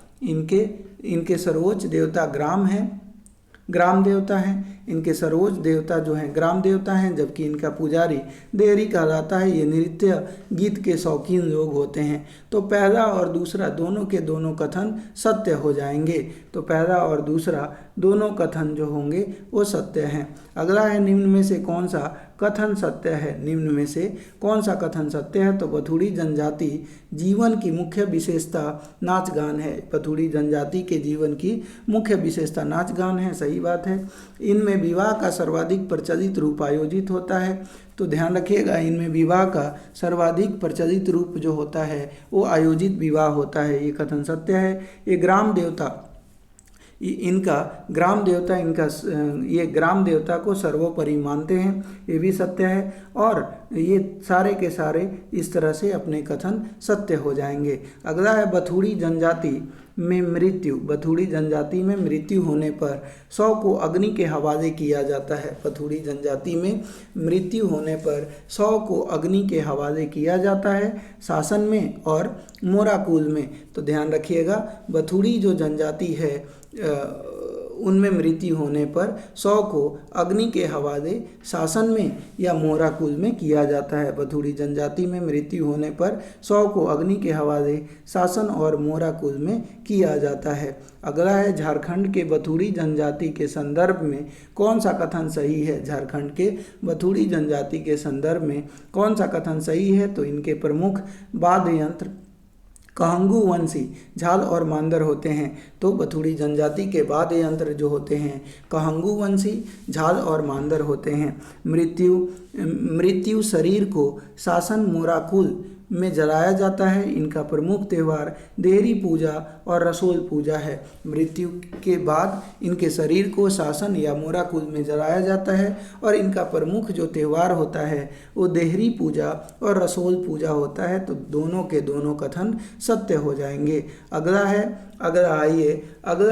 ग्राम देवता हैं। इनके सरोज देवता जो हैं ग्राम देवता हैं, जबकि इनका पुजारी देहरी कहलाता है। ये नृत्य गीत के शौकीन लोग होते हैं। तो पहला और दूसरा दोनों के दोनों कथन सत्य हो जाएंगे। तो पहला और दूसरा दोनों कथन जो होंगे वो सत्य हैं। अगला है निम्न में से कौन सा कथन सत्य है। निम्न में से कौन सा कथन सत्य है। तो बथुड़ी जनजाति जीवन की मुख्य विशेषता नाच गान है। बथुड़ी जनजाति के जीवन की मुख्य विशेषता नाच गान है, सही बात है। इनमें विवाह का सर्वाधिक प्रचलित रूप आयोजित होता है। तो ध्यान रखिएगा, इनमें विवाह का सर्वाधिक प्रचलित रूप जो होता है वो आयोजित विवाह होता है, ये कथन सत्य है। ये ग्राम देवता इनका ग्राम देवता ये ग्राम देवता को सर्वोपरि मानते हैं, ये भी सत्य है। और ये सारे के सारे इस तरह से अपने कथन सत्य हो जाएंगे। अगला है बथुड़ी जनजाति में मृत्यु। बथुड़ी जनजाति में मृत्यु होने पर 100 को अग्नि के हवाले किया जाता है। बथुड़ी जनजाति में मृत्यु होने पर 100 को अग्नि के हवाले किया जाता है, शासन में और मोराकुल में। तो ध्यान रखिएगा, बथुड़ी जो जनजाति है उनमें मृत्यु होने पर 100 को अग्नि के हवाले शासन में या मोराकुल में किया जाता है। बथुड़ी जनजाति में मृत्यु होने पर 100 को अग्नि के हवाले शासन और मोराकुल में किया जाता है। अगला है झारखंड के बथुड़ी जनजाति के संदर्भ में कौन सा कथन सही है। झारखंड के बथुड़ी जनजाति के संदर्भ में कौन सा कथन सही है। तो इनके प्रमुख वाद्य यंत्र कहंगू वंशी झाल और मांदर होते हैं। तो बथुड़ी जनजाति के वाद्य यंत्र जो होते हैं कहंगू वंशी झाल और मांदर होते हैं। मृत्यु शरीर को शासन मोराकुल में जलाया जाता है। इनका प्रमुख त्यौहार देहरी पूजा और रसोल पूजा है। मृत्यु के बाद इनके शरीर को शासन या मोराकुल में जलाया जाता है और इनका प्रमुख जो त्यौहार होता है वो देहरी पूजा और रसोल पूजा होता है। तो दोनों के दोनों कथन सत्य हो जाएंगे। अगला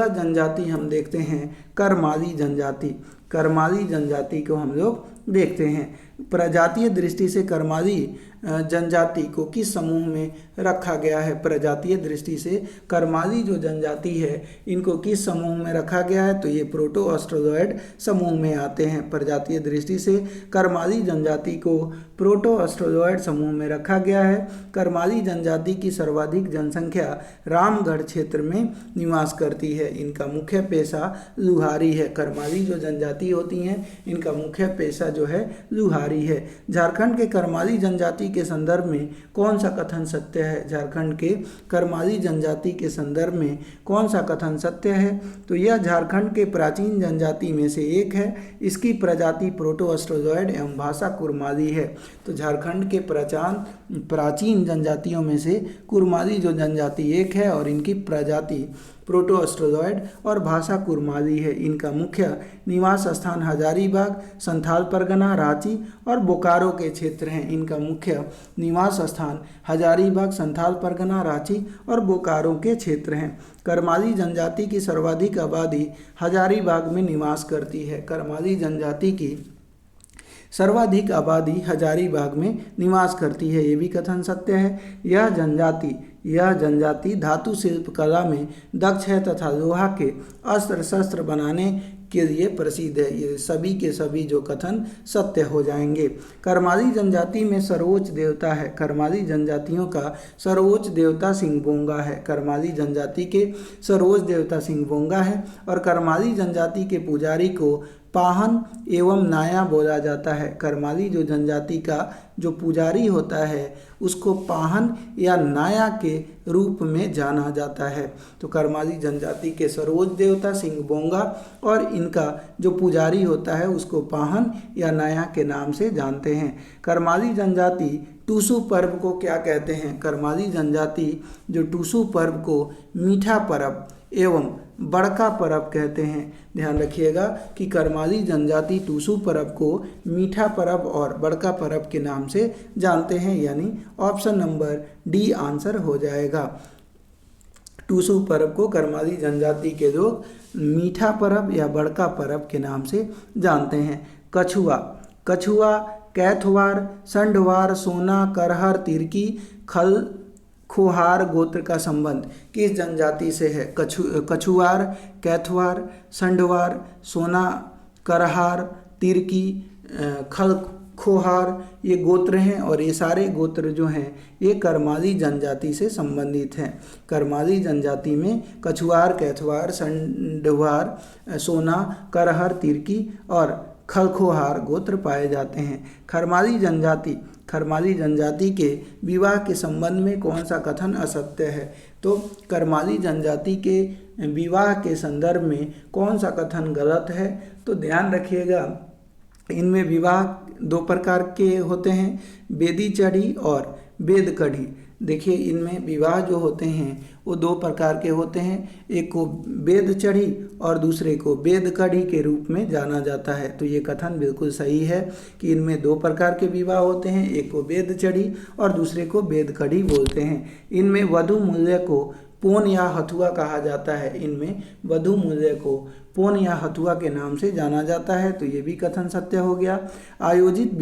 जनजाति हम देखते हैं करमाली जनजाति। करमाली जनजाति को हम लोग देखते हैं। प्रजातीय दृष्टि से करमाली जनजाति को किस समूह में रखा गया है। प्रजातीय दृष्टि से करमाली जो जनजाति है इनको किस समूह में रखा गया है। तो ये प्रोटो ऑस्ट्रोलॉयड समूह में आते हैं। प्रजातीय दृष्टि से करमाली जनजाति को प्रोटो ऑस्ट्रोलॉयड समूह में रखा गया है। करमाली जनजाति की सर्वाधिक जनसंख्या रामगढ़ क्षेत्र में निवास करती है। इनका मुख्य पेशा लुहारी है। करमाली जो जनजाति होती हैं इनका मुख्य पेशा जो है लुहारी है। झारखंड के करमाली जनजाति के संदर्भ में कौन सा कथन सत्य है। झारखंड के करमाली जनजाति के संदर्भ में कौन सा कथन सत्य है। तो यह झारखंड के प्राचीन जनजाति में से एक है। इसकी प्रजाति प्रोटो ऑस्ट्रोलॉयड एवं भाषा कुरमाली है। तो झारखंड के प्राचीन जनजातियों में से कुरमाली जो जनजाति एक है और इनकी प्रजाति प्रोटो ऑस्ट्रोलॉयड और भाषा कुरमाली है। इनका मुख्य निवास स्थान हजारीबाग, संथाल परगना, रांची और बोकारो के क्षेत्र हैं। इनका मुख्य निवास स्थान हजारीबाग, संथाल परगना, रांची और बोकारो के क्षेत्र हैं। करमाली जनजाति की सर्वाधिक आबादी हजारीबाग में निवास करती है। करमाली जनजाति की सर्वाधिक आबादी हजारीबाग में निवास करती है, ये भी कथन सत्य है। यह जनजाति धातु शिल्प कला में दक्ष है तथा लोहा के अस्त्र शस्त्र बनाने के लिए प्रसिद्ध है। ये सभी के सभी जो कथन सत्य हो जाएंगे। करमाली जनजाति में सर्वोच्च देवता है। करमाली जनजातियों का सर्वोच्च देवता सिंहबोंगा है। करमाली जनजाति के सर्वोच्च देवता सिंहबोंगा है और करमाली जनजाति के पुजारी को पाहन एवं नाया बोला जाता है। करमाली जो जनजाति का जो पुजारी होता है उसको पाहन या नाया के रूप में जाना जाता है। तो करमाली जनजाति के सर्वोच्च देवता सिंहबोंगा और इनका जो पुजारी होता है उसको पाहन या नाया के नाम से जानते हैं। करमाली जनजाति टूसू पर्व को क्या कहते हैं। करमाली जनजाति जो टूसू पर्व को मीठा पर्व एवं बड़का पर्व कहते हैं। ध्यान रखिएगा कि करमाली जनजाति टूसू पर्व को मीठा पर्व और बड़का पर्व के नाम से जानते हैं, यानी ऑप्शन नंबर डी आंसर हो जाएगा। टूसू पर्व को करमाली जनजाति के लोग मीठा पर्व या बड़का पर्व के नाम से जानते हैं। कछुआ, कैथवार, संडवार, सोना, करहर, तिरकी, खोहार गोत्र का संबंध किस जनजाति से है। कछुआर, कैथवार, संडवार, सोना, करहार, तिर्की, खलखोहार ये गोत्र हैं और ये सारे गोत्र जो हैं ये करमाली जनजाति से संबंधित हैं। करमाली जनजाति में कछुआर, कैथवार, संडवार, सोना, करहर, तिर्की और खलखोहार गोत्र पाए जाते हैं। खरमाली जनजाति के विवाह के संबंध में कौन सा कथन असत्य है? तो करमाली जनजाति के विवाह के संदर्भ में कौन सा कथन गलत है? तो ध्यान रखिएगा, इनमें विवाह दो प्रकार के होते हैं, बेदी चढ़ी और बेद कढ़ी। देखिए, इनमें विवाह जो होते हैं वो दो प्रकार के होते हैं, एक को बेद चढ़ी और दूसरे को बेद कढ़ी के रूप में जाना जाता है। तो ये कथन बिल्कुल सही है कि इनमें दो प्रकार के विवाह होते हैं, एक को बेद चढ़ी और दूसरे को बेद कढ़ी बोलते हैं। इनमें वधू मूल्य को पोन या हथुआ कहा जाता है। इनमें वधू मूल्य को पोन या हथुआ के नाम से जाना जाता है। तो ये भी कथन सत्य हो गया। आयोजित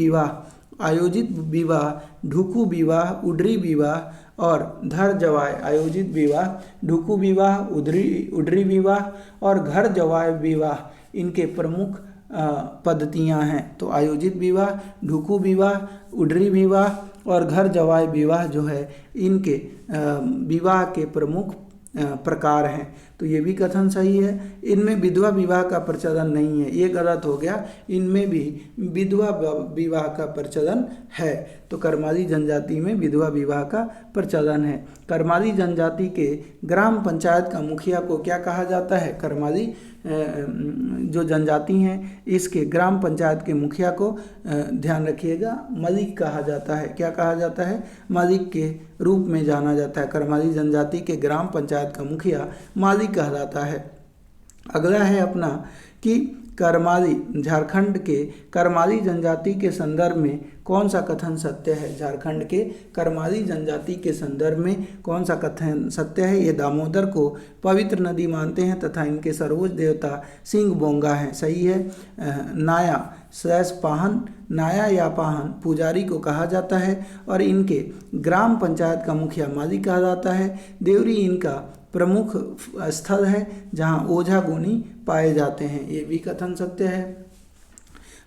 विवाह, ढुकू विवाह, उडरी विवाह और धर जवाय। आयोजित विवाह, ढुकू विवाह, उडरी विवाह और घर जवाय विवाह इनके प्रमुख पद्धतियां हैं। तो आयोजित विवाह, ढुकू विवाह, उडरी विवाह और घर जवाय विवाह जो है इनके विवाह के प्रमुख प्रकार हैं। तो ये भी कथन सही है। इनमें विधवा विवाह का प्रचलन नहीं है, ये गलत हो गया। इनमें भी विधवा विवाह का प्रचलन है। तो करमाली जनजाति में विधवा विवाह का प्रचलन है। करमाली जनजाति के ग्राम पंचायत का मुखिया को क्या कहा जाता है? करमाली जो जनजाति हैं इसके ग्राम पंचायत के मुखिया को ध्यान रखिएगा मलिक कहा जाता है। क्या कहा जाता है? मलिक के रूप में जाना जाता है। करमाली जनजाति के ग्राम पंचायत का मुखिया मालिक कहलाता है। अगला है अपना कि करमाली, झारखंड के करमाली जनजाति के संदर्भ में कौन सा कथन सत्य है? झारखंड के करमाली जनजाति के संदर्भ में कौन सा कथन सत्य है? ये दामोदर को पवित्र नदी मानते हैं तथा इनके सर्वोच्च देवता सिंह बोंगा हैं। सही है। नाया या पाहन पुजारी को कहा जाता है और इनके ग्राम पंचायत का मुखिया मालिक कहा जाता है। देवरी इनका प्रमुख स्थल है जहाँ ओझा गुनी पाए जाते हैं। ये भी कथन सत्य है।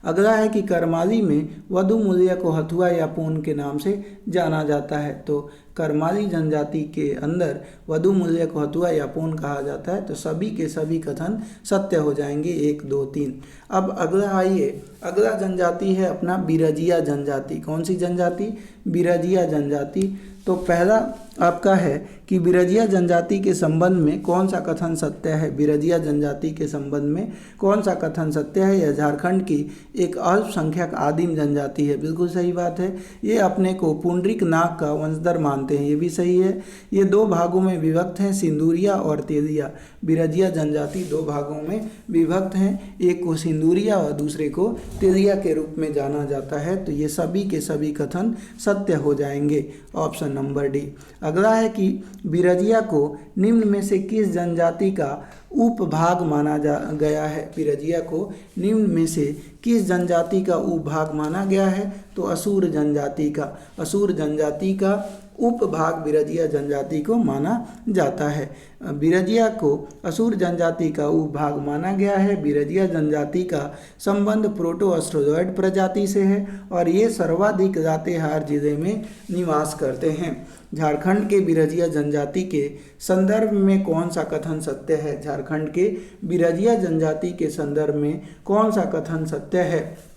अगला है कि करमाली में वधू मूल्य को हथुआ या पोन के नाम से जाना जाता है। तो करमाली जनजाति के अंदर वधू मूल्य को हथुआ या पोन कहा जाता है। तो सभी के सभी कथन सत्य हो जाएंगे, 1, 2, 3। अब अगला आइए, अगला जनजाति है अपना बिरजिया जनजाति। कौन सी जनजाति? बिरजिया जनजाति। तो पहला आपका है कि बिरजिया जनजाति के संबंध में कौन सा कथन सत्य है? बिरजिया जनजाति के संबंध में कौन सा कथन सत्य है? यह झारखंड की एक अल्पसंख्यक आदिम जनजाति है। बिल्कुल सही बात है। ये अपने को पुंडरीक नाग का वंशधर मानते हैं। ये भी सही है। ये दो भागों में विभक्त हैं, सिंदूरिया और तेलिया। बिरजिया जनजाति दो भागों में विभक्त हैं, एक को सिंदूरिया और दूसरे को तेलिया के रूप में जाना जाता है। तो ये सभी के सभी कथन सत्य हो जाएंगे, ऑप्शन नंबर डी। अगला है कि बिरजिया को निम्न में से किस जनजाति का उपभाग माना गया है? बिरजिया को निम्न में से किस जनजाति का उपभाग माना गया है? तो असुर जनजाति का। असुर जनजाति का उपभाग बिरजिया जनजाति को माना जाता है। बिरजिया को असुर जनजाति का उपभाग माना गया है। बिरजिया जनजाति का संबंध प्रोटो ऑस्ट्रोलॉइड प्रजाति से है और ये सर्वाधिक लातेहार जिले में निवास करते हैं। झारखंड के बिरजिया जनजाति के संदर्भ में कौन सा कथन सत्य है? झारखंड के बिरजिया जनजाति के संदर्भ में कौन सा कथन सत्य है?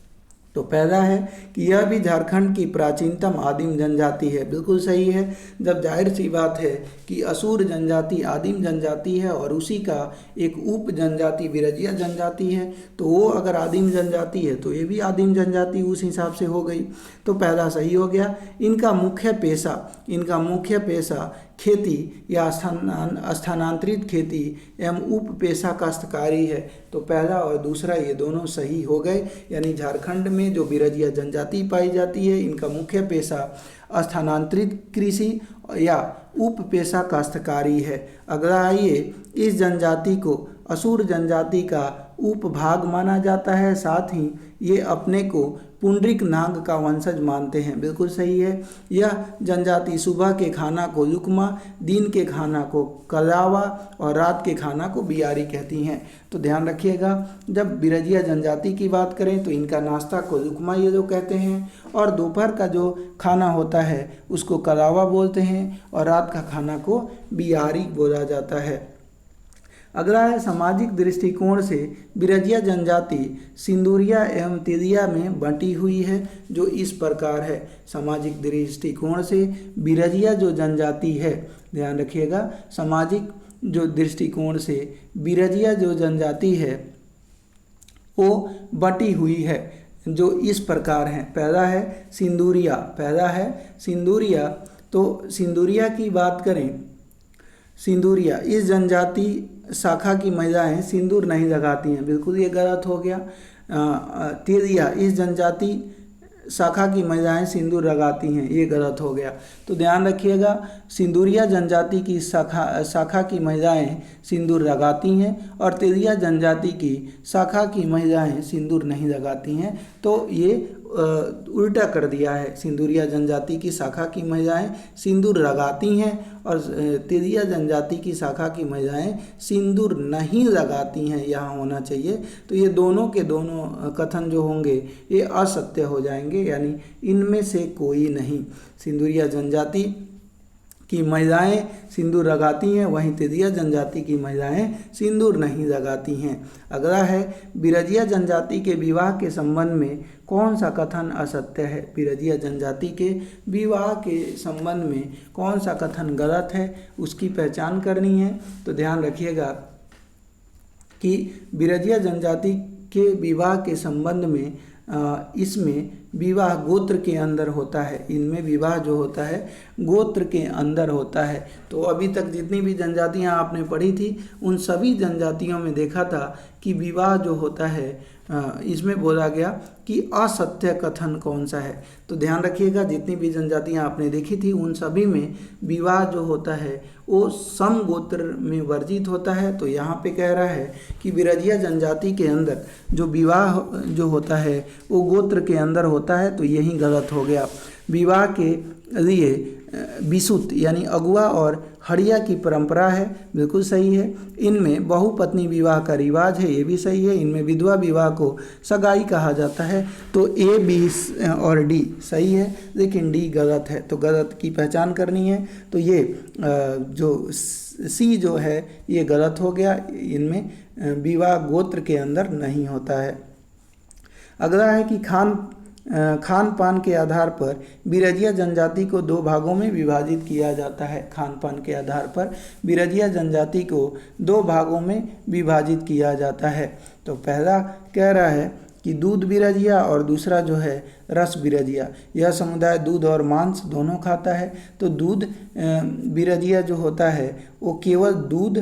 तो पहला है कि यह भी झारखंड की प्राचीनतम आदिम जनजाति है। बिल्कुल सही है। जब जाहिर सी बात है कि असुर जनजाति आदिम जनजाति है और उसी का एक उप जनजाति बिरजिया जनजाति है, तो वो अगर आदिम जनजाति है तो ये भी आदिम जनजाति उस हिसाब से हो गई। तो पहला सही हो गया। इनका मुख्य पेशा खेती या स्थानांतरित खेती एवं उप पेशा काश्तकारी है। तो पहला और दूसरा ये दोनों सही हो गए। यानी झारखंड में जो बिरजिया जनजाति पाई जाती है इनका मुख्य पेशा स्थानांतरित कृषि या उप पेशा काश्तकारी है। अगला आइए, इस जनजाति को असुर जनजाति का उपभाग माना जाता है। साथ ही ये अपने को पुंडरीक नाग का वंशज मानते हैं। बिल्कुल सही है। यह जनजाति सुबह के खाना को लुकमा, दिन के खाना को कलावा और रात के खाना को बियारी कहती हैं। तो ध्यान रखिएगा, जब बिरजिया जनजाति की बात करें तो इनका नाश्ता को लुकमा ये लोग कहते हैं, और दोपहर का जो खाना होता है उसको कलावा बोलते हैं, और रात का खाना को बियारी बोला जाता है। अगला है सामाजिक दृष्टिकोण से बिरजिया जनजाति सिंदूरिया एवं तेलिया में बंटी हुई है, जो इस प्रकार है। सामाजिक दृष्टिकोण से बिरजिया जो जनजाति है, ध्यान रखिएगा, सामाजिक जो दृष्टिकोण से बिरजिया जो जनजाति है वो बटी हुई है, जो इस प्रकार है। पहला है सिंदूरिया। तो सिंदूरिया की बात करें, सिंदूरिया इस जनजाति शाखा की महिलाएं सिंदूर नहीं लगाती हैं, बिल्कुल ये गलत हो गया। तेलिया इस जनजाति शाखा की महिलाएं सिंदूर लगाती हैं, ये गलत हो गया। तो ध्यान रखिएगा, सिंदूरिया जनजाति की शाखा की महिलाएं सिंदूर लगाती हैं, और तेलिया जनजाति की शाखा की महिलाएं सिंदूर नहीं लगाती हैं। तो ये उल्टा कर दिया है। सिंदूरिया जनजाति की शाखा की महिलाएं सिंदूर लगाती हैं, और तेलिया जनजाति की शाखा की महिलाएं सिंदूर नहीं लगाती हैं, यहाँ होना चाहिए। तो ये दोनों के दोनों कथन जो होंगे ये असत्य हो जाएंगे, यानी इनमें से कोई नहीं। सिंदूरिया जनजाति की महिलाएं सिंदूर लगाती हैं, वहीं तेलिया जनजाति की महिलाएं सिंदूर नहीं लगाती हैं। अगला है बिरजिया जनजाति के विवाह के संबंध में कौन सा कथन असत्य है। बिरजिया जनजाति के विवाह के संबंध में कौन सा कथन गलत है, उसकी पहचान करनी है। तो ध्यान रखिएगा कि बिरजिया जनजाति के विवाह के संबंध में इसमें विवाह गोत्र के अंदर होता है। इनमें विवाह जो होता है गोत्र के अंदर होता है। तो अभी तक जितनी भी जनजातियां आपने पढ़ी थी उन सभी जनजातियों में देखा था कि विवाह जो होता है इसमें बोला गया कि असत्य कथन कौन सा है। तो ध्यान रखिएगा, जितनी भी जनजातियां आपने देखी थी उन सभी में विवाह जो होता है वो सम गोत्र में वर्जित होता है। तो यहाँ पे कह रहा है कि बिरजिया जनजाति के अंदर जो विवाह जो होता है वो गोत्र के अंदर होता है, तो यही गलत हो गया। विवाह के लिए बिसुत यानी अगुआ और हड़िया की परंपरा है, बिल्कुल सही है। इनमें बहुपत्नी विवाह का रिवाज है, ये भी सही है। इनमें विधवा विवाह को सगाई कहा जाता है। तो ए, बी और डी सही है, लेकिन डी गलत है। तो गलत की पहचान करनी है। तो ये जो सी जो है ये गलत हो गया, इनमें विवाह गोत्र के अंदर नहीं होता है। अगला है कि खान पान के आधार पर बिरजिया जनजाति को दो भागों में विभाजित किया जाता है। खान पान के आधार पर बिरजिया जनजाति को दो भागों में विभाजित किया जाता है। तो पहला कह रहा है कि दूध बिरजिया और दूसरा जो है रस बिरजिया। यह समुदाय दूध और मांस दोनों खाता है। तो दूध बिरजिया जो होता है वो केवल दूध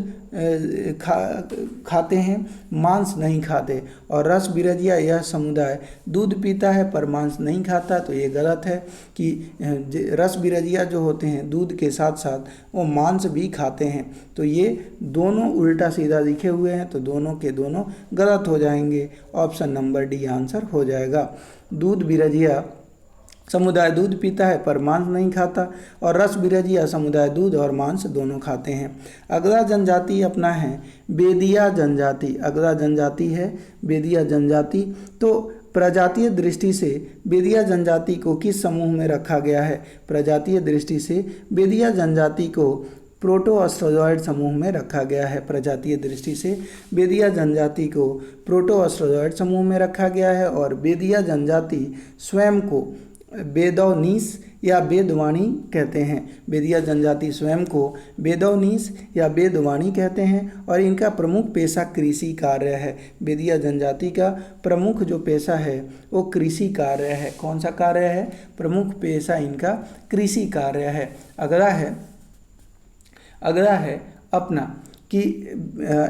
खाते हैं, मांस नहीं खाते। और रस बिरजिया यह समुदाय दूध पीता है पर मांस नहीं खाता। तो ये गलत है कि रस बिरजिया जो होते हैं दूध के साथ साथ वो मांस भी खाते हैं। तो ये दोनों उल्टा सीधा लिखे हुए हैं, तो दोनों के दोनों गलत हो जाएंगे। ऑप्शन नंबर डी आंसर हो जाएगा। दूध बिरजिया समुदाय दूध पीता है पर मांस नहीं खाता, और रस बिरजिया समुदाय दूध और मांस दोनों खाते हैं। अगला जनजाति अपना है बेदिया जनजाति। अगला जनजाति है बेदिया जनजाति। तो प्रजातीय दृष्टि से बेदिया जनजाति को किस समूह में रखा गया है। प्रजातीय दृष्टि से बेदिया जनजाति को प्रोटो ऑस्ट्रोलॉइड समूह में रखा गया है। प्रजातीय दृष्टि से बेदिया जनजाति को प्रोटो ऑस्ट्रोलॉइड समूह में रखा गया है। और बेदिया जनजाति स्वयं को बेदौनीस या बेदवाणी कहते हैं। बेदिया जनजाति स्वयं को बेदौनीस या बेदवाणी कहते हैं, और इनका प्रमुख पेशा कृषि कार्य है। बेदिया जनजाति का प्रमुख जो पेशा है वो कृषि कार्य है। कौन सा कार्य है? प्रमुख पेशा इनका कृषि कार्य है। अगला है अपना कि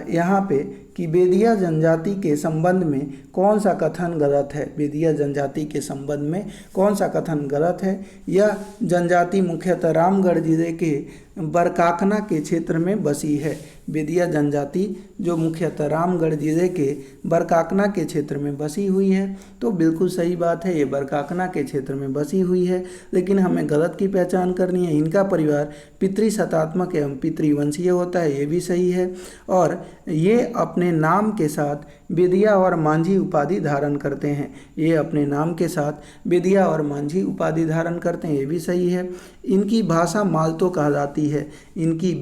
यहाँ पे कि बेदिया जनजाति के संबंध में कौन सा कथन गलत है। बेदिया जनजाति के संबंध में कौन सा कथन गलत है। यह जनजाति मुख्यतः रामगढ़ जिले के बरकाकना के क्षेत्र में बसी है। बेदिया जनजाति जो मुख्यतः रामगढ़ जिले के बरकाकना के क्षेत्र में बसी हुई है, तो बिल्कुल सही बात है, ये बरकाकना के क्षेत्र में बसी हुई है। लेकिन हमें गलत की पहचान करनी है। इनका परिवार पितृसत्तात्मक एवं पितृवंशीय होता है, ये भी सही है। और ये अपने नाम के साथ बेदिया और मांझी उपाधि धारण करते हैं। ये अपने नाम के साथ बेदिया और मांझी उपाधि धारण करते हैं, ये भी सही है। इनकी भाषा मालतो कहलाती है। इनकी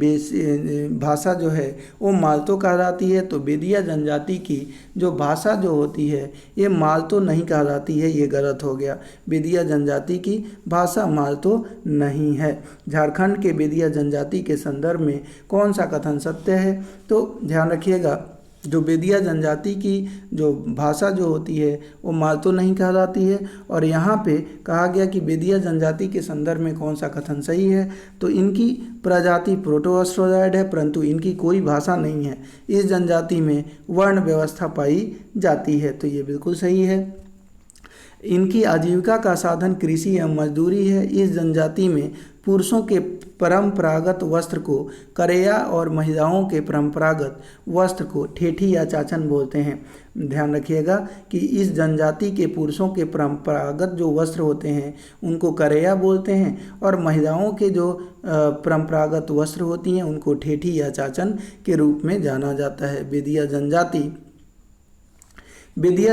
भाषा जो है वो मालतो कहलाती है। तो बेदिया जनजाति की जो भाषा जो होती है ये मालतो नहीं कहलाती है, ये गलत हो गया। बेदिया जनजाति की भाषा मालतो नहीं है। झारखंड के बेदिया जनजाति के संदर्भ में कौन सा कथन सत्य है, तो ध्यान रखिएगा, जो बेदिया जनजाति की जो भाषा जो होती है वो मालतो नहीं कहलाती है। और यहाँ पे कहा गया कि बेदिया जनजाति के संदर्भ में कौन सा कथन सही है, तो इनकी प्रजाति प्रोटो ऑस्ट्रोलॉइड है, परंतु इनकी कोई भाषा नहीं है। इस जनजाति में वर्ण व्यवस्था पाई जाती है, तो ये बिल्कुल सही है। इनकी आजीविका का साधन कृषि एवं मजदूरी है। इस जनजाति में पुरुषों के परंपरागत वस्त्र को करेया और महिलाओं के परंपरागत वस्त्र को ठेठी या चाचन बोलते हैं। ध्यान रखिएगा कि इस जनजाति के पुरुषों के परंपरागत जो वस्त्र होते हैं उनको करेया बोलते हैं, और महिलाओं के जो परंपरागत वस्त्र होती हैं उनको ठेठी या चाचन के रूप में जाना जाता है। बेदिया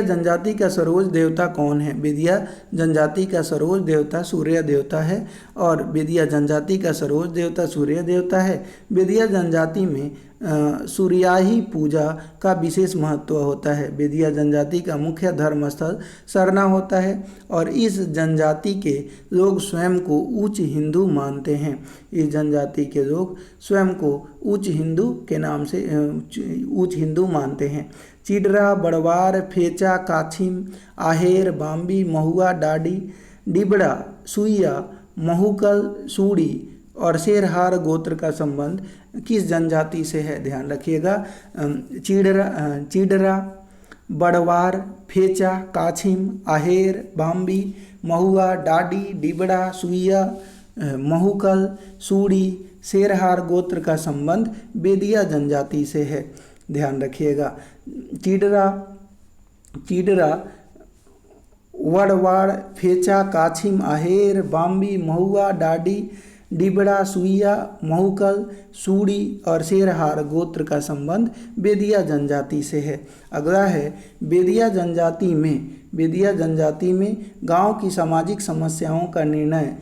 जनजाति का सरोज देवता कौन है। बेदिया जनजाति का सरोज देवता सूर्य देवता है, और बेदिया जनजाति का सरोज देवता सूर्य देवता है। बेदिया जनजाति में सूर्याही पूजा का विशेष महत्व होता है। बेदिया जनजाति का मुख्य धर्म स्थल सरना होता है, और इस जनजाति के लोग स्वयं को उच्च हिंदू मानते हैं। इस जनजाति के लोग स्वयं को उच्च हिंदू के नाम से उच्च हिंदू मानते हैं। चिडरा, बड़वार, फेचा, काछिम, आहेर, बाम्बी, महुआ, डाडी, डिबड़ा, सुइया, महुकल, सूड़ी और शेरहार गोत्र का संबंध किस जनजाति से है। ध्यान रखिएगा, चिडरा, बड़वार, फेचा, काछिम, आहेर, बाम्बी, महुआ, डाडी, डिबड़ा, सुइया, महुकल, सूड़ी, शेरहार गोत्र का संबंध बेदिया जनजाति से है। ध्यान रखिएगा, चिडरा, वड़वाड़, फेचा, काछिम, आहेर, बाम्बी, महुआ, डाडी, डिबड़ा, सुइया, महुकल, सूड़ी और शेरहार गोत्र का संबंध बेदिया जनजाति से है। अगला है बेदिया जनजाति में गांव की सामाजिक समस्याओं का निर्णय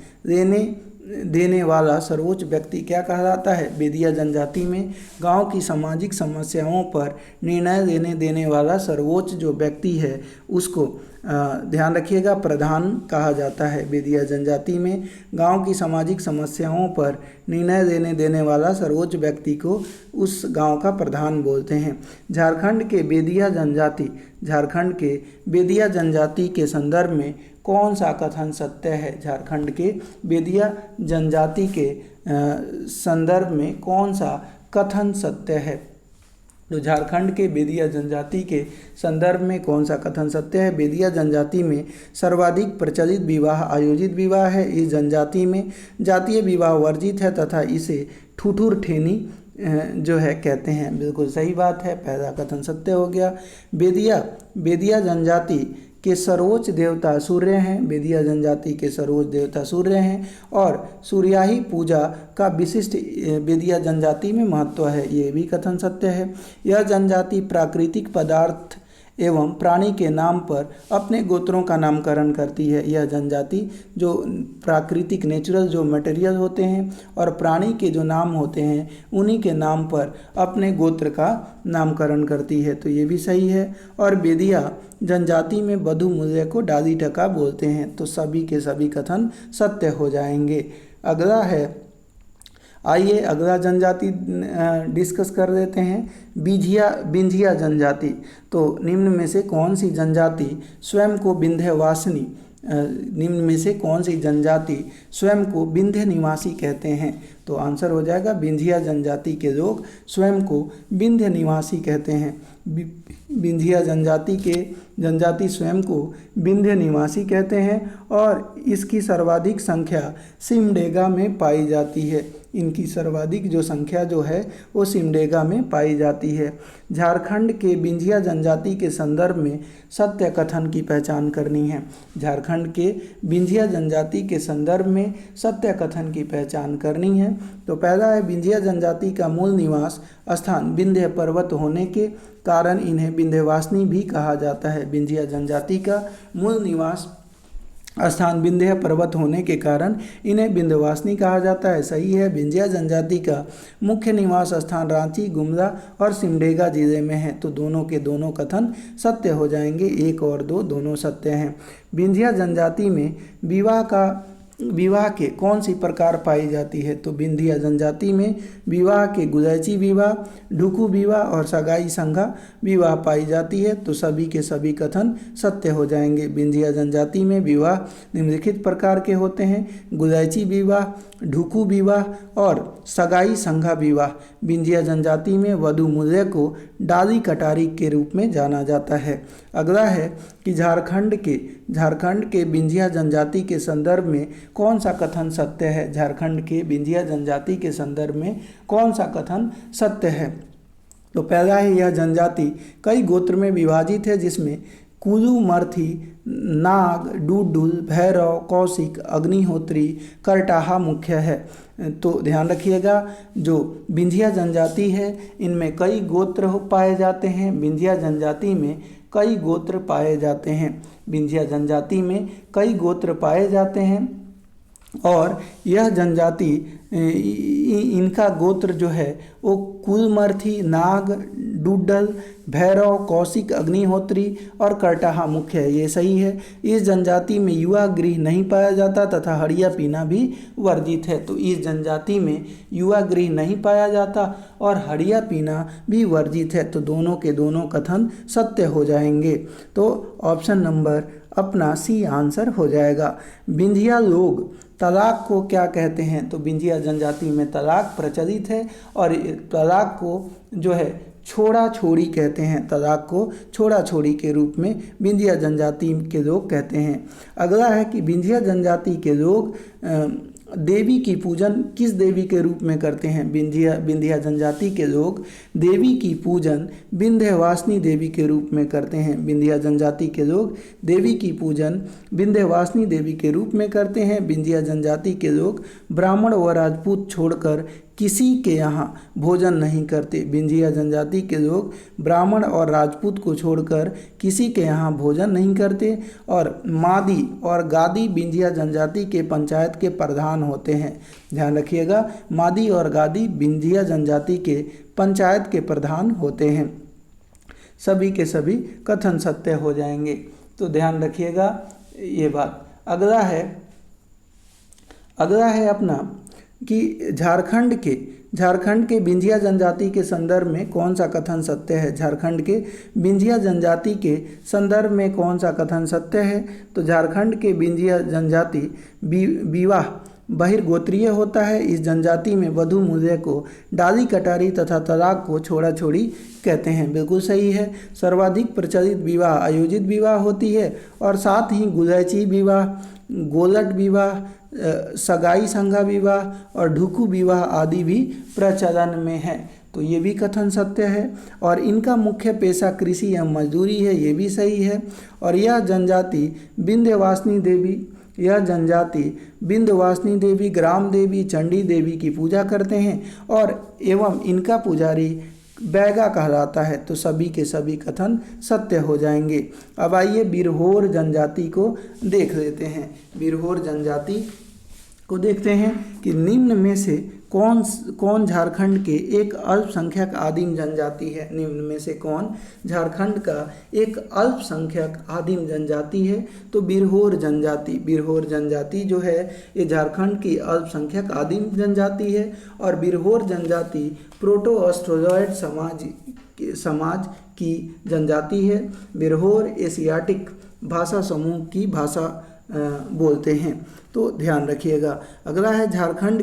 देने वाला सर्वोच्च व्यक्ति क्या कहलाता है। बेदिया जनजाति में गांव की सामाजिक समस्याओं पर निर्णय देने वाला सर्वोच्च जो व्यक्ति है उसको ध्यान रखिएगा प्रधान कहा जाता है। बेदिया जनजाति में गांव की सामाजिक समस्याओं पर निर्णय देने वाला सर्वोच्च व्यक्ति को उस गांव का प्रधान बोलते हैं। झारखंड के बेदिया जनजाति के संदर्भ में कौन सा कथन सत्य है। झारखंड के बेदिया जनजाति के संदर्भ में कौन सा कथन सत्य है। तो झारखंड के बेदिया जनजाति के संदर्भ में कौन सा कथन सत्य है। बेदिया जनजाति में सर्वाधिक प्रचलित विवाह आयोजित विवाह है। इस जनजाति में जातीय विवाह वर्जित है तथा इसे ठुठुर ठेनी जो है कहते हैं। बिल्कुल सही बात है, पहला कथन सत्य हो गया। बेदिया जनजाति के सर्वोच्च देवता सूर्य हैं। बेदिया जनजाति के सर्वोच्च देवता सूर्य हैं और सूर्याही पूजा का विशिष्ट बेदिया जनजाति में महत्व है, ये भी कथन सत्य है। यह जनजाति प्राकृतिक पदार्थ एवं प्राणी के नाम पर अपने गोत्रों का नामकरण करती है। यह जनजाति जो प्राकृतिक नेचुरल जो मटेरियल होते हैं और प्राणी के जो नाम होते हैं उन्हीं के नाम पर अपने गोत्र का नामकरण करती है, तो ये भी सही है। और बेदिया जनजाति में वधु मूल्य को डाली टका बोलते हैं, तो सभी के सभी कथन सत्य हो जाएंगे। अगला है, आइए अगला जनजाति डिस्कस कर लेते हैं, बिंझिया जनजाति। तो निम्न में से कौन सी जनजाति स्वयं को विंध्य निवासी कहते हैं। तो आंसर हो जाएगा बिंझिया जनजाति के लोग स्वयं को विंध्य निवासी कहते हैं। विंध्या जनजाति स्वयं को विंध्य निवासी कहते हैं और इसकी सर्वाधिक संख्या सिमडेगा में पाई जाती है। इनकी सर्वाधिक जो संख्या जो है वो सिमडेगा में पाई जाती है। झारखंड के विंध्या जनजाति के संदर्भ में सत्य कथन की पहचान करनी है। झारखंड के विंध्या जनजाति के संदर्भ में सत्य कथन की पहचान करनी है। तो पहला है, विंध्या जनजाति का मूल निवास स्थान विंध्य पर्वत होने के कारण इन्हें विंध्यवासिनी भी कहा जाता है। विंध्या जनजाति का मूल निवास स्थान विंध्य पर्वत होने के कारण इन्हें विंध्यवासिनी कहा जाता है। सही है। विंध्या जनजाति का मुख्य निवास स्थान रांची, गुमला और सिमडेगा जिले में है। तो दोनों के दोनों कथन सत्य हो जाएंगे। 1 और 2 दोनों सत्य हैं। विंध्या जनजाति में विवाह के कौन सी प्रकार पाई जाती है? तो विंध्या जनजाति में विवाह के गुलैची विवाह, ढुकू विवाह और सगाई संगा विवाह पाई जाती है। तो सभी के सभी कथन सत्य हो जाएंगे। विंध्या जनजाति में विवाह निम्नलिखित प्रकार के होते हैं: गुलैची विवाह, ढुकू विवाह और सगाई संगा विवाह। विंध्या जनजाति में वधू मूल्य को डाली कटारी के रूप में जाना जाता है। अगला है कि झारखंड के विंध्या जनजाति के संदर्भ में कौन सा कथन सत्य है? झारखंड के विंध्या जनजाति के संदर्भ में कौन सा कथन सत्य है? तो पहला है, यह जनजाति कई गोत्र में विभाजित है जिसमें कुलू, मर्थी, नाग, डुडुल, भैरव, कौशिक, अग्निहोत्री, करटाहा मुख्य है। तो ध्यान रखिएगा, जो विंध्या जनजाति है इनमें कई गोत्र पाए जाते हैं। विंध्या जनजाति में कई गोत्र पाए जाते हैं। विंध्या जनजाति में कई गोत्र पाए जाते हैं और यह जनजाति इनका गोत्र जो है वो कुलमर्थी, नाग, डुड्डल, भैरव, कौशिक, अग्निहोत्री और करटाहा मुख्य है। ये सही है। इस जनजाति में युवा गृह नहीं पाया जाता तथा हड़िया पीना भी वर्जित है। तो इस जनजाति में युवा गृह नहीं पाया जाता और हड़िया पीना भी वर्जित है। तो दोनों के दोनों कथन सत्य हो जाएंगे। तो ऑप्शन नंबर अपना सी आंसर हो जाएगा। विंध्या लोग तलाक को क्या कहते हैं? तो विंध्या जनजाति में तलाक प्रचलित है और तलाक को जो है छोड़ा छोड़ी कहते हैं। तलाक को छोड़ा छोड़ी के रूप में विंध्या जनजाति के लोग कहते हैं। अगला है कि विंध्या जनजाति के लोग देवी की पूजन किस देवी के रूप में करते हैं? विंध्या जनजाति के लोग देवी की पूजन विंध्यवासिनी देवी के रूप में करते हैं। विंध्या जनजाति के लोग देवी की पूजन विंध्यवासिनी देवी के रूप में करते हैं। विंध्या जनजाति के लोग ब्राह्मण व राजपूत छोड़कर किसी के यहाँ भोजन नहीं करते। विंध्या जनजाति के लोग ब्राह्मण और राजपूत को छोड़कर किसी के यहाँ भोजन नहीं करते। और मादी और गादी विंध्या जनजाति के पंचायत के प्रधान होते हैं। ध्यान रखिएगा, मादी और गादी विंध्या जनजाति के पंचायत के प्रधान होते हैं। सभी के सभी कथन सत्य हो जाएंगे। तो ध्यान रखिएगा ये बात। अगला है अपना कि झारखंड के विंध्या जनजाति के संदर्भ में कौन सा कथन सत्य है? झारखंड के विंध्या जनजाति के संदर्भ में कौन सा कथन सत्य है? तो झारखंड के विंध्या जनजाति विवाह बहिर्गोत्रीय होता है। इस जनजाति में वधू मूल्य को डाली कटारी तथा तलाक को छोड़ा छोड़ी कहते हैं। बिल्कुल सही है। सर्वाधिक प्रचलित विवाह आयोजित विवाह होती है और साथ ही गुलैची विवाह, गोलट विवाह, सगाई संगा विवाह और ढुकू विवाह आदि भी प्रचलन में है। तो ये भी कथन सत्य है। और इनका मुख्य पेशा कृषि या मजदूरी है। ये भी सही है। और यह जनजाति विंध्यवासिनी देवी, ग्राम देवी, चंडी देवी की पूजा करते हैं और एवं इनका पुजारी बैगा कहलाता है। तो सभी के सभी कथन सत्य हो जाएंगे। अब आइए बिरहोर जनजाति को देख लेते हैं। बिरहोर जनजाति को देखते हैं कि निम्न में से कौन झारखंड के एक अल्पसंख्यक आदिम जनजाति है? निम्न में से कौन झारखंड का एक अल्पसंख्यक आदिम जनजाति है? तो बिरहोर जनजाति जो है ये झारखंड की अल्पसंख्यक आदिम जनजाति है। और बिरहोर जनजाति प्रोटो ऑस्ट्रेलॉयड समाज की जनजाति है। बिरहोर एशियाटिक भाषा समूह की भाषा बोलते हैं, तो ध्यान रखिएगा। अगला है झारखंड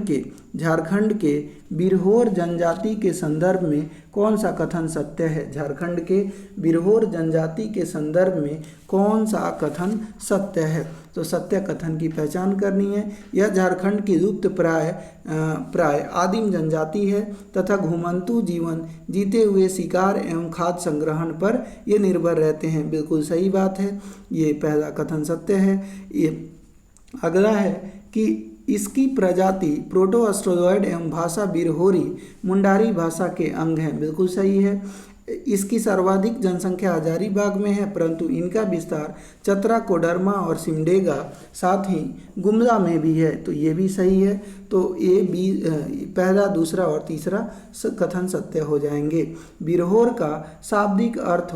के बिरहोर जनजाति के संदर्भ में कौन सा कथन सत्य है। झारखंड के बिरहोर जनजाति के संदर्भ में कौन सा कथन सत्य है, तो सत्य कथन की पहचान करनी है। यह झारखंड की लुप्त प्राय आदिम जनजाति है तथा घुमंतू जीवन जीते हुए शिकार एवं खाद्य संग्रहण पर ये निर्भर रहते हैं। बिल्कुल सही बात है, ये पहला कथन सत्य है। ये अगला है कि इसकी प्रजाति प्रोटो ऑस्ट्रोलॉइड एवं भाषा बिरहोरी मुंडारी भाषा के अंग हैं। बिल्कुल सही है। इसकी सर्वाधिक जनसंख्या हजारीबाग में है, परंतु इनका विस्तार चतरा, कोडरमा और सिमडेगा साथ ही गुमला में भी है, तो ये भी सही है। तो ये भी पहला, दूसरा और तीसरा कथन सत्य हो जाएंगे। बिरहोर का शाब्दिक अर्थ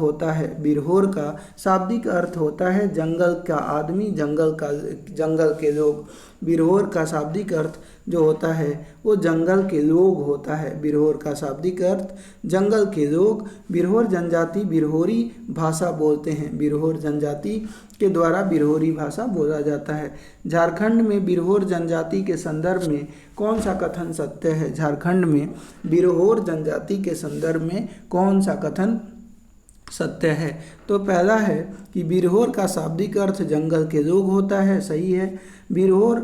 होता है जंगल का आदमी, जंगल के लोग। बिरहोर का शाब्दिक अर्थ जो होता है वो जंगल के लोग होता है। बिरहोर का शाब्दिक अर्थ जंगल के लोग। बिरहोर जनजाति बिरहोरी भाषा बोलते हैं। बिरहोर जनजाति के द्वारा बिरहोरी भाषा बोला जाता है। झारखंड में बिरहोर जनजाति के संदर्भ में कौन सा कथन सत्य है। झारखंड में बिरहोर जनजाति के संदर्भ में कौन सा कथन सत्य है, तो पहला है कि बिरहोर का शाब्दिक अर्थ जंगल के लोग होता है, सही है। बिरहोर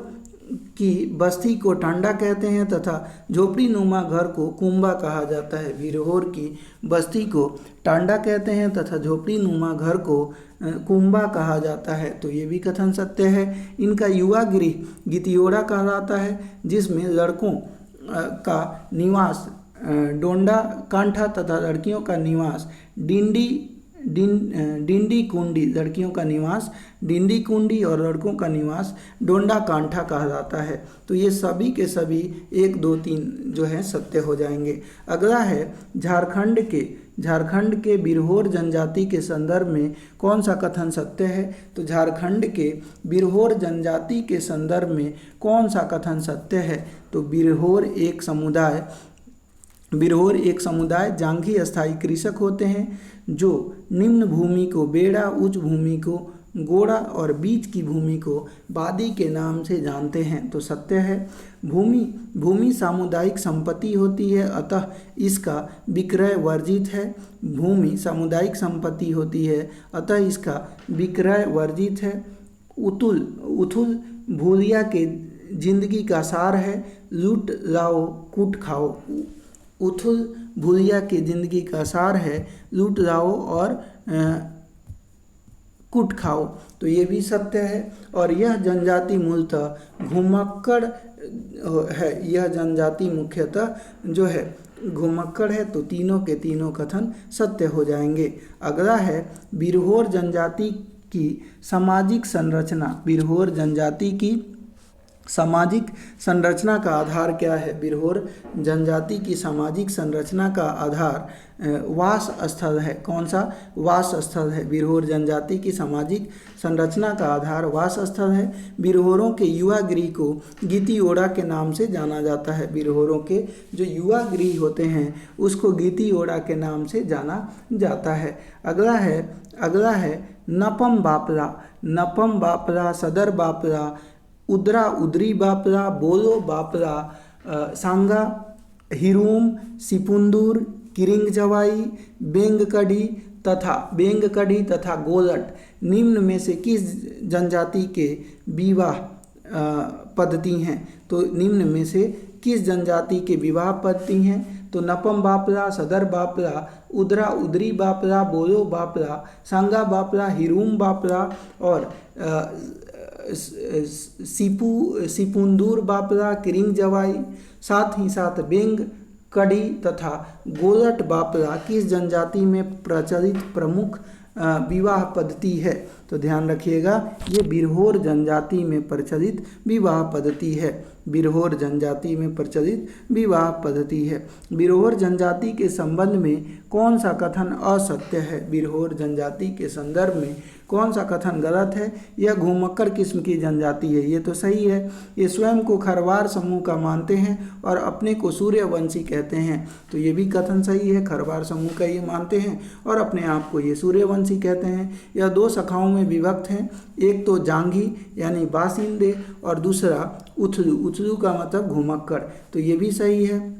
की बस्ती को टांडा कहते हैं तथा झोपड़ी नुमा घर को कुंबा कहा जाता है। बिरहोर की बस्ती को टांडा कहते हैं तथा झोपड़ी नुमा घर को कुंबा कहा जाता है, तो ये भी कथन सत्य है। इनका युवा गृह गितियोड़ा कहलाता है, जिसमें लड़कों का निवास डोंडा कांठा तथा लड़कियों का निवास डिंडी कुंडी, लड़कियों का निवास डिंडी कुंडी और लड़कों का निवास डोंडा कांठा कहलाता है। तो ये सभी के सभी 1, 2, 3 जो है सत्य हो जाएंगे। अगला है झारखंड के बिरहोर जनजाति के संदर्भ में कौन सा कथन सत्य है, तो झारखंड के बिरहोर जनजाति के संदर्भ में कौन सा कथन सत्य है, तो बिरहोर एक समुदाय जांघी अस्थायी कृषक होते हैं जो निम्न भूमि को बेड़ा, उच्च भूमि को गोड़ा और बीच की भूमि को बादी के नाम से जानते हैं, तो सत्य है। भूमि सामुदायिक संपत्ति होती है, अतः इसका विक्रय वर्जित है। भूमि सामुदायिक संपत्ति होती है, अतः इसका विक्रय वर्जित है। उथुल भूलिया के जिंदगी का सार है, लूट लाओ कूट खाओ। उथुल भूलिया की जिंदगी का सार है, लूट लाओ और कूट खाओ, तो ये भी सत्य है। और यह जनजाति मूलतः घुमक्कड़ है, यह जनजाति मुख्यतः जो है घुमक्कड़ है, तो तीनों के तीनों कथन सत्य हो जाएंगे। अगला है बिरहोर जनजाति की सामाजिक संरचना। बिरहोर जनजाति की सामाजिक संरचना का आधार क्या है। बिरहोर जनजाति की सामाजिक संरचना का आधार वास स्थल है। कौन सा? वास स्थल है। बिरहोर जनजाति की सामाजिक संरचना का आधार वास स्थल है। बिरहोरों के युवा गृह को गितियोड़ा के नाम से जाना जाता है। बिरहोरों के जो युवा गृह होते हैं उसको गितियोड़ा के नाम से जाना जाता है। अगला है नपम बापला, सदर बापला, उद्रा उद्री बापला, बोलो बापला, सांगा, हिरूम, सिपुंदूर, किरिंग जवाई, बेंगकड़ी तथा गोलट निम्न में से किस जनजाति के विवाह पद्धति हैं। तो निम्न में से किस जनजाति के विवाह पद्धति हैं, तो नपम बापला, सदर बापला, उद्रा उद्री बापला, बोलो बापला, सांगा बापला, हिरूम बापला और सिपुंदूर बापला, किरिंग जवाई, साथ ही साथ बेंग कड़ी तथा गोलट बापला किस जनजाति में प्रचलित प्रमुख विवाह पद्धति है। तो ध्यान रखिएगा, ये बिरहोर जनजाति में प्रचलित विवाह पद्धति है। बिरहोर जनजाति में प्रचलित विवाह पद्धति है। बिरहोर जनजाति के संबंध में कौन सा कथन असत्य है। बिरहोर जनजाति के संदर्भ में कौन सा कथन गलत है। यह घुमक्कड़ किस्म की जनजाति है, ये तो सही है। ये स्वयं को खरवार समूह का मानते हैं और अपने को सूर्यवंशी कहते हैं, तो ये भी कथन सही है। खरवार समूह का ये मानते हैं और अपने आप को ये सूर्यवंशी कहते हैं। यह 2 शाखाओं में विभक्त हैं। एक तो जांघी यानी बासिंदे और दूसरा उथलू, उथलू का मतलब घुमक्कड़, तो ये भी सही है।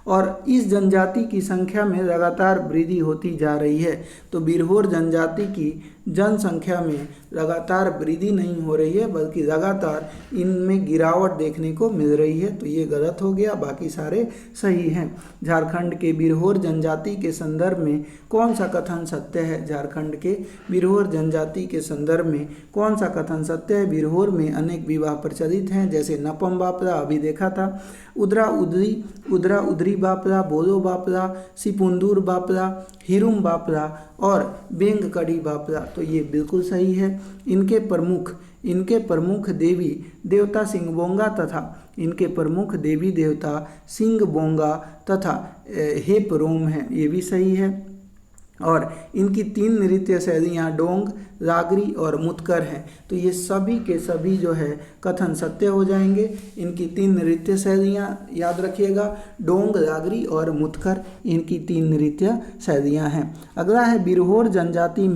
और इस जनजाति की संख्या में लगातार वृद्धि होती जा रही है। तो बिरहोर जनजाति की जनसंख्या में लगातार वृद्धि नहीं हो रही है, बल्कि लगातार इनमें गिरावट देखने को मिल रही है। तो ये गलत हो गया, बाकी सारे सही हैं। झारखंड के बिरहोर जनजाति के संदर्भ में कौन सा कथन सत्य है? झारखंड के बिरहोर जनजाति के संदर्भ में कौन सा कथन सत्य है? बिरहोर में अनेक विवाह प्रचलित हैं, जैसे नपम बापरा अभी देखा था, उदरा उदरी बापरा, बोलो बापरा, सिपुंदूर बापरा, हिरुम बापरा और बेंग कड़ी बापरा। तो ये बिल्कुल सही है। इनके प्रमुख देवी देवता सिंगबोंगा तथा हेपरोम हैं, ये भी सही है। और इनकी 3 नृत्य शैलियाँ डोंग, रागरी और मुतकर हैं। तो ये सभी के सभी जो है कथन सत्य हो जाएंगे। इनकी 3 नृत्य शैलियाँ याद रखिएगा, डोंग, रागरी और मुतकर, इनकी 3 नृत्य शैलियाँ हैं। अगला है बिरहोर जनजाति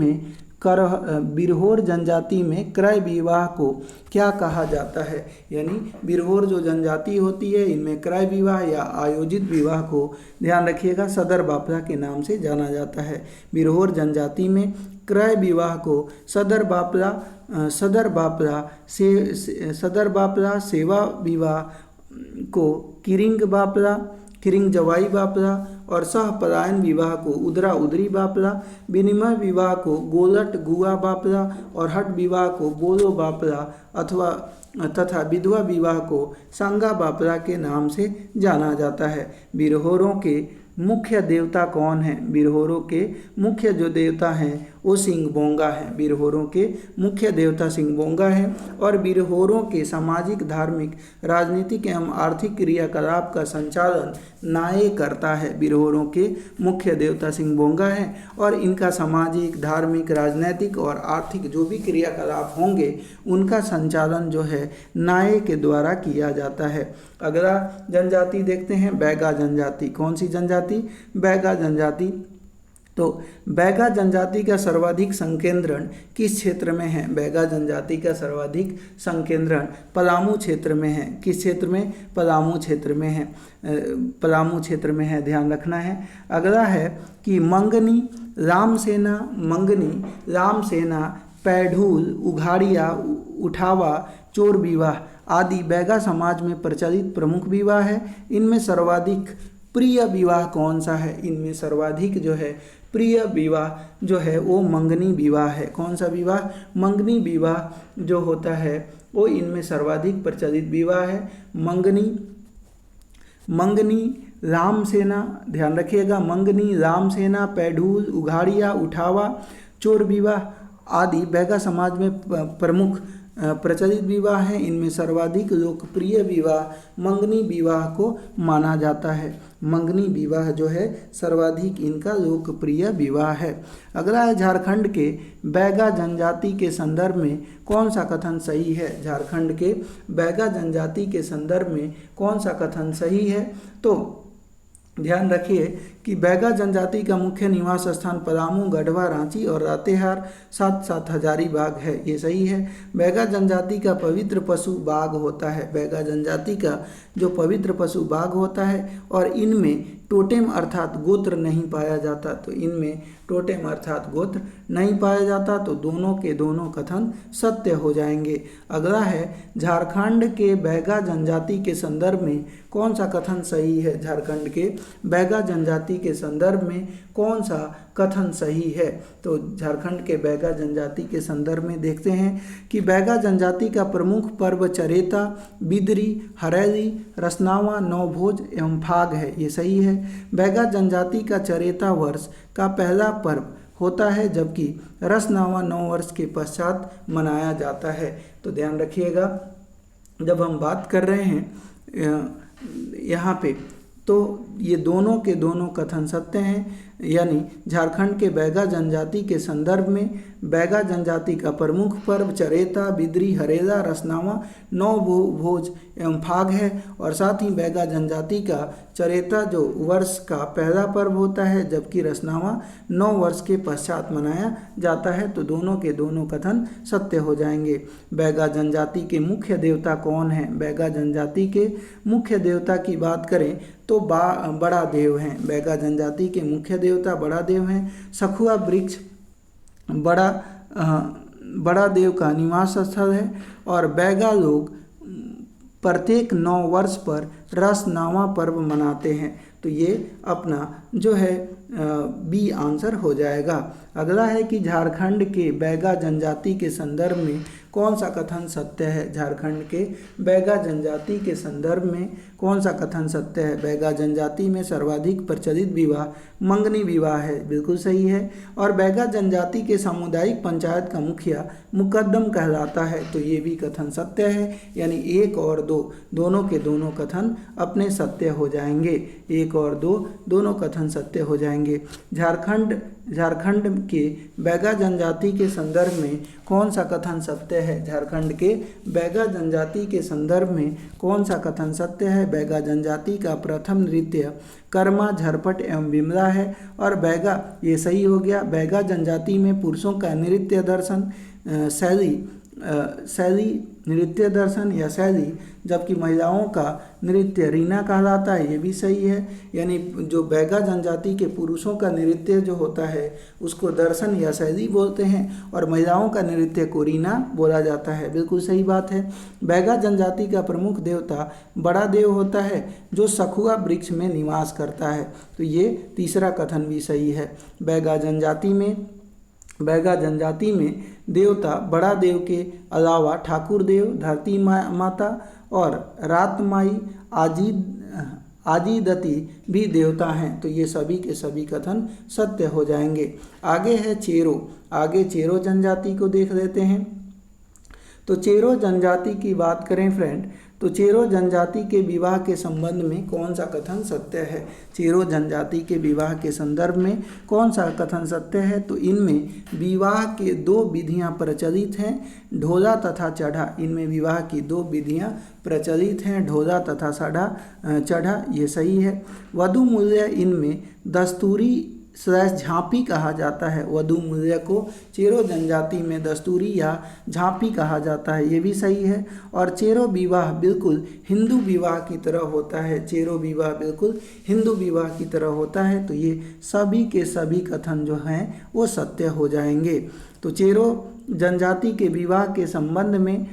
में क्रय विवाह को क्या कहा जाता है? यानी बिरहोर जो जनजाति होती है, इनमें क्रय विवाह या आयोजित विवाह को, ध्यान रखिएगा, सदर बापरा के नाम से जाना जाता है। बिरहोर जनजाति में क्रय विवाह को सदर बापरा, सेवा विवाह को किरिंग जवाई बापरा और सहपलायन विवाह को उदरा उदरी बापरा, विनिमय विवाह को गोलट गुआ बापरा और हट विवाह को बोलो बापरा तथा विधवा विवाह को सांगा बापरा के नाम से जाना जाता है। बिरहोरों के मुख्य देवता कौन हैं? बिरहोरों के मुख्य जो देवता हैं वो सिंगबोंगा हैं। बिरहोरों के मुख्य देवता सिंगबोंगा हैं। और बिरहोरों के सामाजिक, धार्मिक, राजनीतिक एवं आर्थिक क्रियाकलाप का संचालन नाये करता है। बिरहोरों के मुख्य देवता सिंगबोंगा हैं और इनका सामाजिक, धार्मिक, राजनीतिक और आर्थिक जो भी क्रियाकलाप होंगे उनका संचालन जो है नाये के द्वारा किया जाता है। अगला जनजाति देखते हैं, बैगा जनजाति। कौन सी जनजाति? बैगा जनजाति। तो बैगा जनजाति का सर्वाधिक संकेंद्रण किस क्षेत्र में है? बैगा जनजाति का सर्वाधिक संकेंद्रण पलामू क्षेत्र में है। किस क्षेत्र में? पलामू क्षेत्र में है। पलामू क्षेत्र में है, ध्यान रखना है। अगला है कि मंगनी, रामसेना, पैढूल, उघाड़िया, उठावा, चोर विवाह आदि बैगा समाज में प्रचलित प्रमुख विवाह है। इनमें सर्वाधिक प्रिय विवाह कौन सा है? इनमें सर्वाधिक जो है प्रिय विवाह जो है वो मंगनी विवाह है। कौन सा विवाह? मंगनी विवाह जो होता है वो इनमें सर्वाधिक प्रचलित विवाह है। मंगनी रामसेना, ध्यान रखिएगा, मंगनी, रामसेना, पैढूल, उघाड़िया, उठावा, चोर विवाह आदि बैगा समाज में प्रमुख प्रचलित विवाह हैं। इनमें सर्वाधिक लोकप्रिय विवाह मंगनी विवाह को माना जाता है। मंगनी विवाह जो है सर्वाधिक इनका लोकप्रिय विवाह है। अगला है झारखंड के बैगा जनजाति के संदर्भ में कौन सा कथन सही है? झारखंड के बैगा जनजाति के संदर्भ में कौन सा कथन सही है? तो ध्यान रखिए कि बैगा जनजाति का मुख्य निवास स्थान पलामू, गढ़वा, रांची और लातेहार साथ हजारीबाग है। ये सही है। बैगा जनजाति का पवित्र पशु बाघ होता है। बैगा जनजाति का जो पवित्र पशु बाघ होता है और इनमें टोटेम अर्थात गोत्र नहीं पाया जाता। तो इनमें टोटेम अर्थात गोत्र नहीं पाया जाता, तो दोनों के दोनों कथन सत्य हो जाएंगे। अगला है झारखंड के बैगा जनजाति के संदर्भ में कौन सा कथन सही है? झारखंड के बैगा जनजाति के संदर्भ में कौन सा कथन सही है? तो झारखंड के बैगा जनजाति के संदर्भ में देखते हैं कि बैगा जनजाति का प्रमुख पर्व चरेता, बिदरी, हरेली, रसनावा, नवभोज एवं फाग है। ये सही है। बैगा जनजाति का चरेता वर्ष का पहला पर्व होता है, जबकि रसनावा 9 वर्ष के पश्चात मनाया जाता है। तो ध्यान रखिएगा, जब हम बात कर रहे हैं यहाँ पे, तो ये दोनों के दोनों कथन सत्य हैं। यानी झारखंड के बैगा जनजाति के संदर्भ में बैगा जनजाति का प्रमुख पर्व चरेता, बिद्री, हरेला, रसनावा, नौ भोज एवं फाग है। और साथ ही बैगा जनजाति का चरेता जो वर्ष का पहला पर्व होता है, जबकि रसनावा 9 वर्ष के पश्चात मनाया जाता है। तो दोनों के दोनों कथन सत्य हो जाएंगे। बैगा जनजाति के मुख्य देवता कौन है? बैगा जनजाति के मुख्य देवता की बात करें तो बड़ा देव हैं। बैगा जनजाति के मुख्य देवता बड़ा देव हैं। सखुआ वृक्ष बड़ा देव का निवास स्थल है। और बैगा लोग प्रत्येक 9 वर्ष पर रसनावा पर्व मनाते हैं। तो ये अपना जो है बी आंसर हो जाएगा। अगला है कि झारखंड के बैगा जनजाति के संदर्भ में कौन सा कथन सत्य है? झारखंड के बैगा जनजाति के संदर्भ में कौन सा कथन सत्य है? बैगा जनजाति में सर्वाधिक प्रचलित विवाह मंगनी विवाह है, बिल्कुल सही है। और बैगा जनजाति के सामुदायिक पंचायत का मुखिया मुकद्दम कहलाता है। तो ये भी कथन सत्य है, यानी 1 और 2 दोनों के दोनों कथन अपने सत्य हो जाएंगे। 1 और 2 दोनों कथन सत्य हो जाएंगे। झारखंड के बैगा जनजाति के संदर्भ में कौन सा कथन सत्य है? झारखंड के बैगा जनजाति के संदर्भ में कौन सा कथन सत्य है? बैगा जनजाति का प्रथम नृत्य कर्मा, झरपट एवं बिमला है। और बैगा, ये सही हो गया। बैगा जनजाति में पुरुषों का नृत्य दर्शन शैली नृत्य दर्शन या शैली, जबकि महिलाओं का नृत्य रीना कहलाता है, ये भी सही है। यानी जो बैगा जनजाति के पुरुषों का नृत्य जो होता है उसको दर्शन या शैली बोलते हैं, और महिलाओं का नृत्य को रीना बोला जाता है, बिल्कुल सही बात है। बैगा जनजाति का प्रमुख देवता बड़ा देव होता है जो सखुआ वृक्ष में निवास करता है। तो ये तीसरा कथन भी सही है। बैगा जनजाति में देवता बड़ा देव के अलावा ठाकुर देव, धरती माता और रात माई, आजीदती भी देवता हैं। तो ये सभी के सभी कथन सत्य हो जाएंगे। आगे है चेरो जनजाति को देख लेते हैं। तो चेरो जनजाति की बात करें फ्रेंड, तो चेरो जनजाति के विवाह के संबंध में कौन सा कथन सत्य है? चेरो जनजाति के विवाह के संदर्भ में कौन सा कथन सत्य है? तो इनमें विवाह के 2 विधियां प्रचलित हैं, ढोला तथा चढ़ा। इनमें विवाह की 2 विधियां प्रचलित हैं, ढोला तथा चढ़ा, ये सही है। वधू मूल्य इनमें दस्तूरी झांपी कहा जाता है। वधू मूल्य को चेरो जनजाति में दस्तूरी या झांपी कहा जाता है, ये भी सही है। और चेरो विवाह बिल्कुल हिंदू विवाह की तरह होता है। चेरो विवाह बिल्कुल हिंदू विवाह की तरह होता है। तो ये सभी के सभी कथन जो हैं वो सत्य हो जाएंगे। तो चेरो जनजाति के विवाह के संबंध में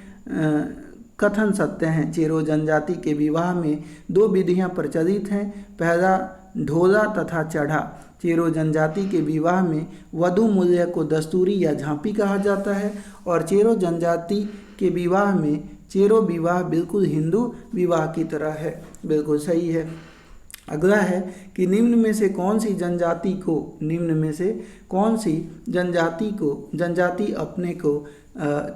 कथन सत्य हैं। चेरो जनजाति के विवाह में 2 विधियां प्रचलित हैं, पहला ढोला तथा चढ़ा। चेरो जनजाति के विवाह में वधू मूल्य को दस्तूरी या झांपी कहा जाता है। और चेरो जनजाति के विवाह में चेरो विवाह बिल्कुल हिंदू विवाह की तरह है, बिल्कुल सही है। अगला है कि निम्न में से कौन सी जनजाति अपने को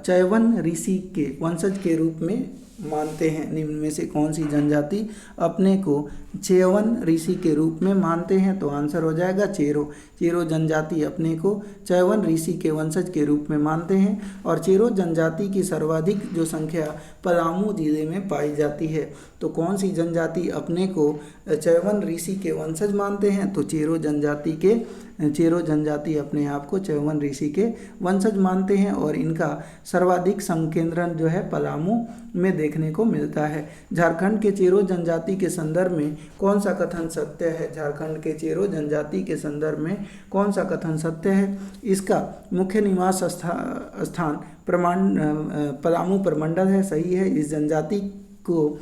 चयवन ऋषि के वंशज के रूप में मानते हैं? निम्न में से कौन सी जनजाति अपने को चयवन ऋषि के रूप में मानते हैं? तो आंसर हो जाएगा चेरो जनजाति अपने को चयवन ऋषि के वंशज के रूप में मानते हैं। और चेरो जनजाति की सर्वाधिक जो संख्या पलामू जिले में पाई जाती है। तो कौन सी जनजाति अपने को चयवन ऋषि के वंशज मानते हैं? तो चेरो जनजाति अपने आप को चयवन ऋषि के वंशज मानते हैं, और इनका सर्वाधिक संकेंद्रण जो है पलामू में देखने को मिलता है। झारखंड के चेरो जनजाति के संदर्भ में कौन सा कथन सत्य है? झारखंड के चेरो जनजाति के संदर्भ में कौन सा कथन सत्य है? इसका मुख्य निवास स्थान पलामू प्रमंडल है, सही है। इस जनजाति को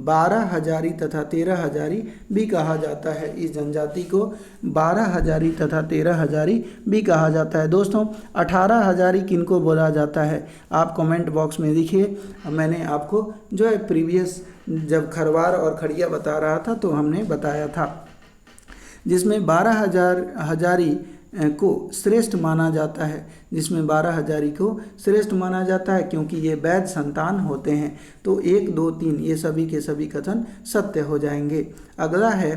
12 हजारी तथा 13 हजारी भी कहा जाता है। इस जनजाति को 12 हजारी तथा 13 हजारी भी कहा जाता है। दोस्तों 18 हजारी किनको बोला जाता है? आप कमेंट बॉक्स में लिखिए। मैंने आपको जो है प्रीवियस जब खरवार और खड़िया बता रहा था तो हमने बताया था, जिसमें 12 हजारी को श्रेष्ठ माना जाता है, जिसमें 12 हजारी को श्रेष्ठ माना जाता है क्योंकि ये वैध संतान होते हैं। तो 1, 2, 3 ये सभी के सभी कथन सत्य हो जाएंगे। अगला है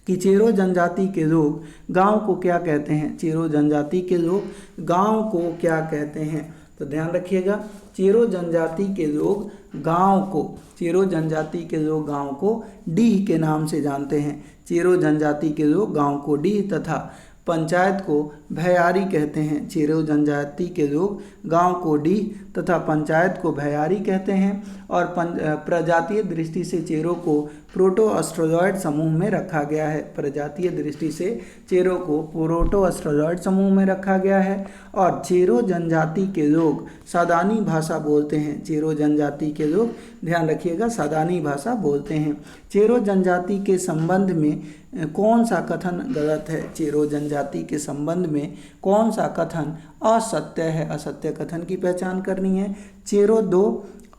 कि चेरो जनजाति के लोग गांव को क्या कहते हैं। चेरो जनजाति के लोग गांव को क्या कहते हैं, तो ध्यान रखिएगा, चेरो जनजाति के लोग गांव को, चेरो जनजाति के लोग गांव को डीह के नाम से जानते हैं। चेरो जनजाति के लोग गांव को डीह तथा पंचायत को भैयारी कहते हैं। चेरो जनजाति के लोग गांव को डीह तथा पंचायत को भैयारी कहते हैं। और प्रजातीय दृष्टि से चेरो को प्रोटो-ऑस्ट्रेलॉयड समूह में रखा गया है। प्रजातीय दृष्टि से चेरो को प्रोटो-ऑस्ट्रेलॉयड समूह में रखा गया है। और चेरो जनजाति के लोग सादानी भाषा बोलते हैं। चेरो जनजाति के लोग, ध्यान रखिएगा, सादानी भाषा बोलते हैं। चेरो जनजाति के संबंध में कौन सा कथन गलत है। चेरो जनजाति के संबंध में कौन सा कथन असत्य है। असत्य कथन की पहचान करनी है। चेरो दो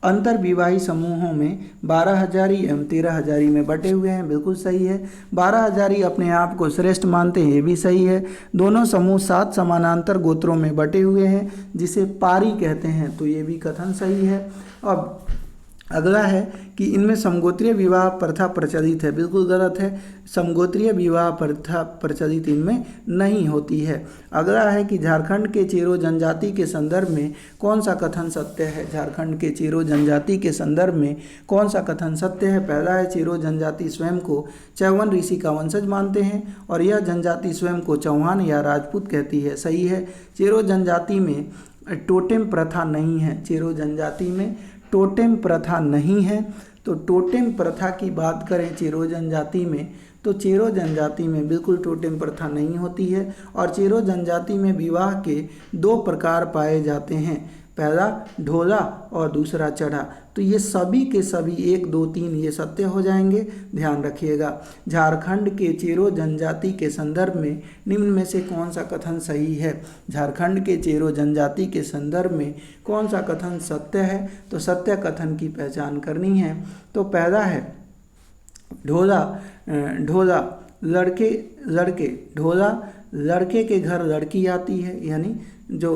अंतर्विवाही समूहों में 12 हजारी एवं 13 हजारी में बटे हुए हैं, बिल्कुल सही है। 12 हजारी अपने आप को श्रेष्ठ मानते हैं, ये भी सही है। दोनों समूह 7 समानांतर गोत्रों में बटे हुए हैं जिसे पारी कहते हैं, तो ये भी कथन सही है। अब अगला है कि इनमें समगोत्रीय विवाह प्रथा प्रचलित है, बिल्कुल गलत है। समगोत्रीय विवाह प्रथा प्रचलित इनमें नहीं होती है। अगला है कि झारखंड के चेरो जनजाति के संदर्भ में कौन सा कथन सत्य है। झारखंड के चेरो जनजाति के संदर्भ में कौन सा कथन सत्य है। पहला है, चेरो जनजाति स्वयं को चौवन ऋषि का वंशज मानते हैं और यह जनजाति स्वयं को चौहान या राजपूत कहती है, सही है। चेरो जनजाति में टोटेम प्रथा नहीं है। चेरो जनजाति में टोटेम प्रथा नहीं है। तो टोटेम प्रथा की बात करें चेरो जनजाति में, तो चेरो जनजाति में बिल्कुल टोटेम प्रथा नहीं होती है। और चेरो जनजाति में विवाह के 2 प्रकार पाए जाते हैं, पहला ढोला और दूसरा चढ़ा। तो ये सभी के सभी 1, 2, 3 ये सत्य हो जाएंगे, ध्यान रखिएगा। झारखंड के चेरो जनजाति के संदर्भ में निम्न में से कौन सा कथन सही है। झारखंड के चेरो जनजाति के संदर्भ में कौन सा कथन सत्य है, तो सत्य कथन की पहचान करनी है। तो पहला है ढोला, ढोला लड़के के घर लड़की आती है, यानी जो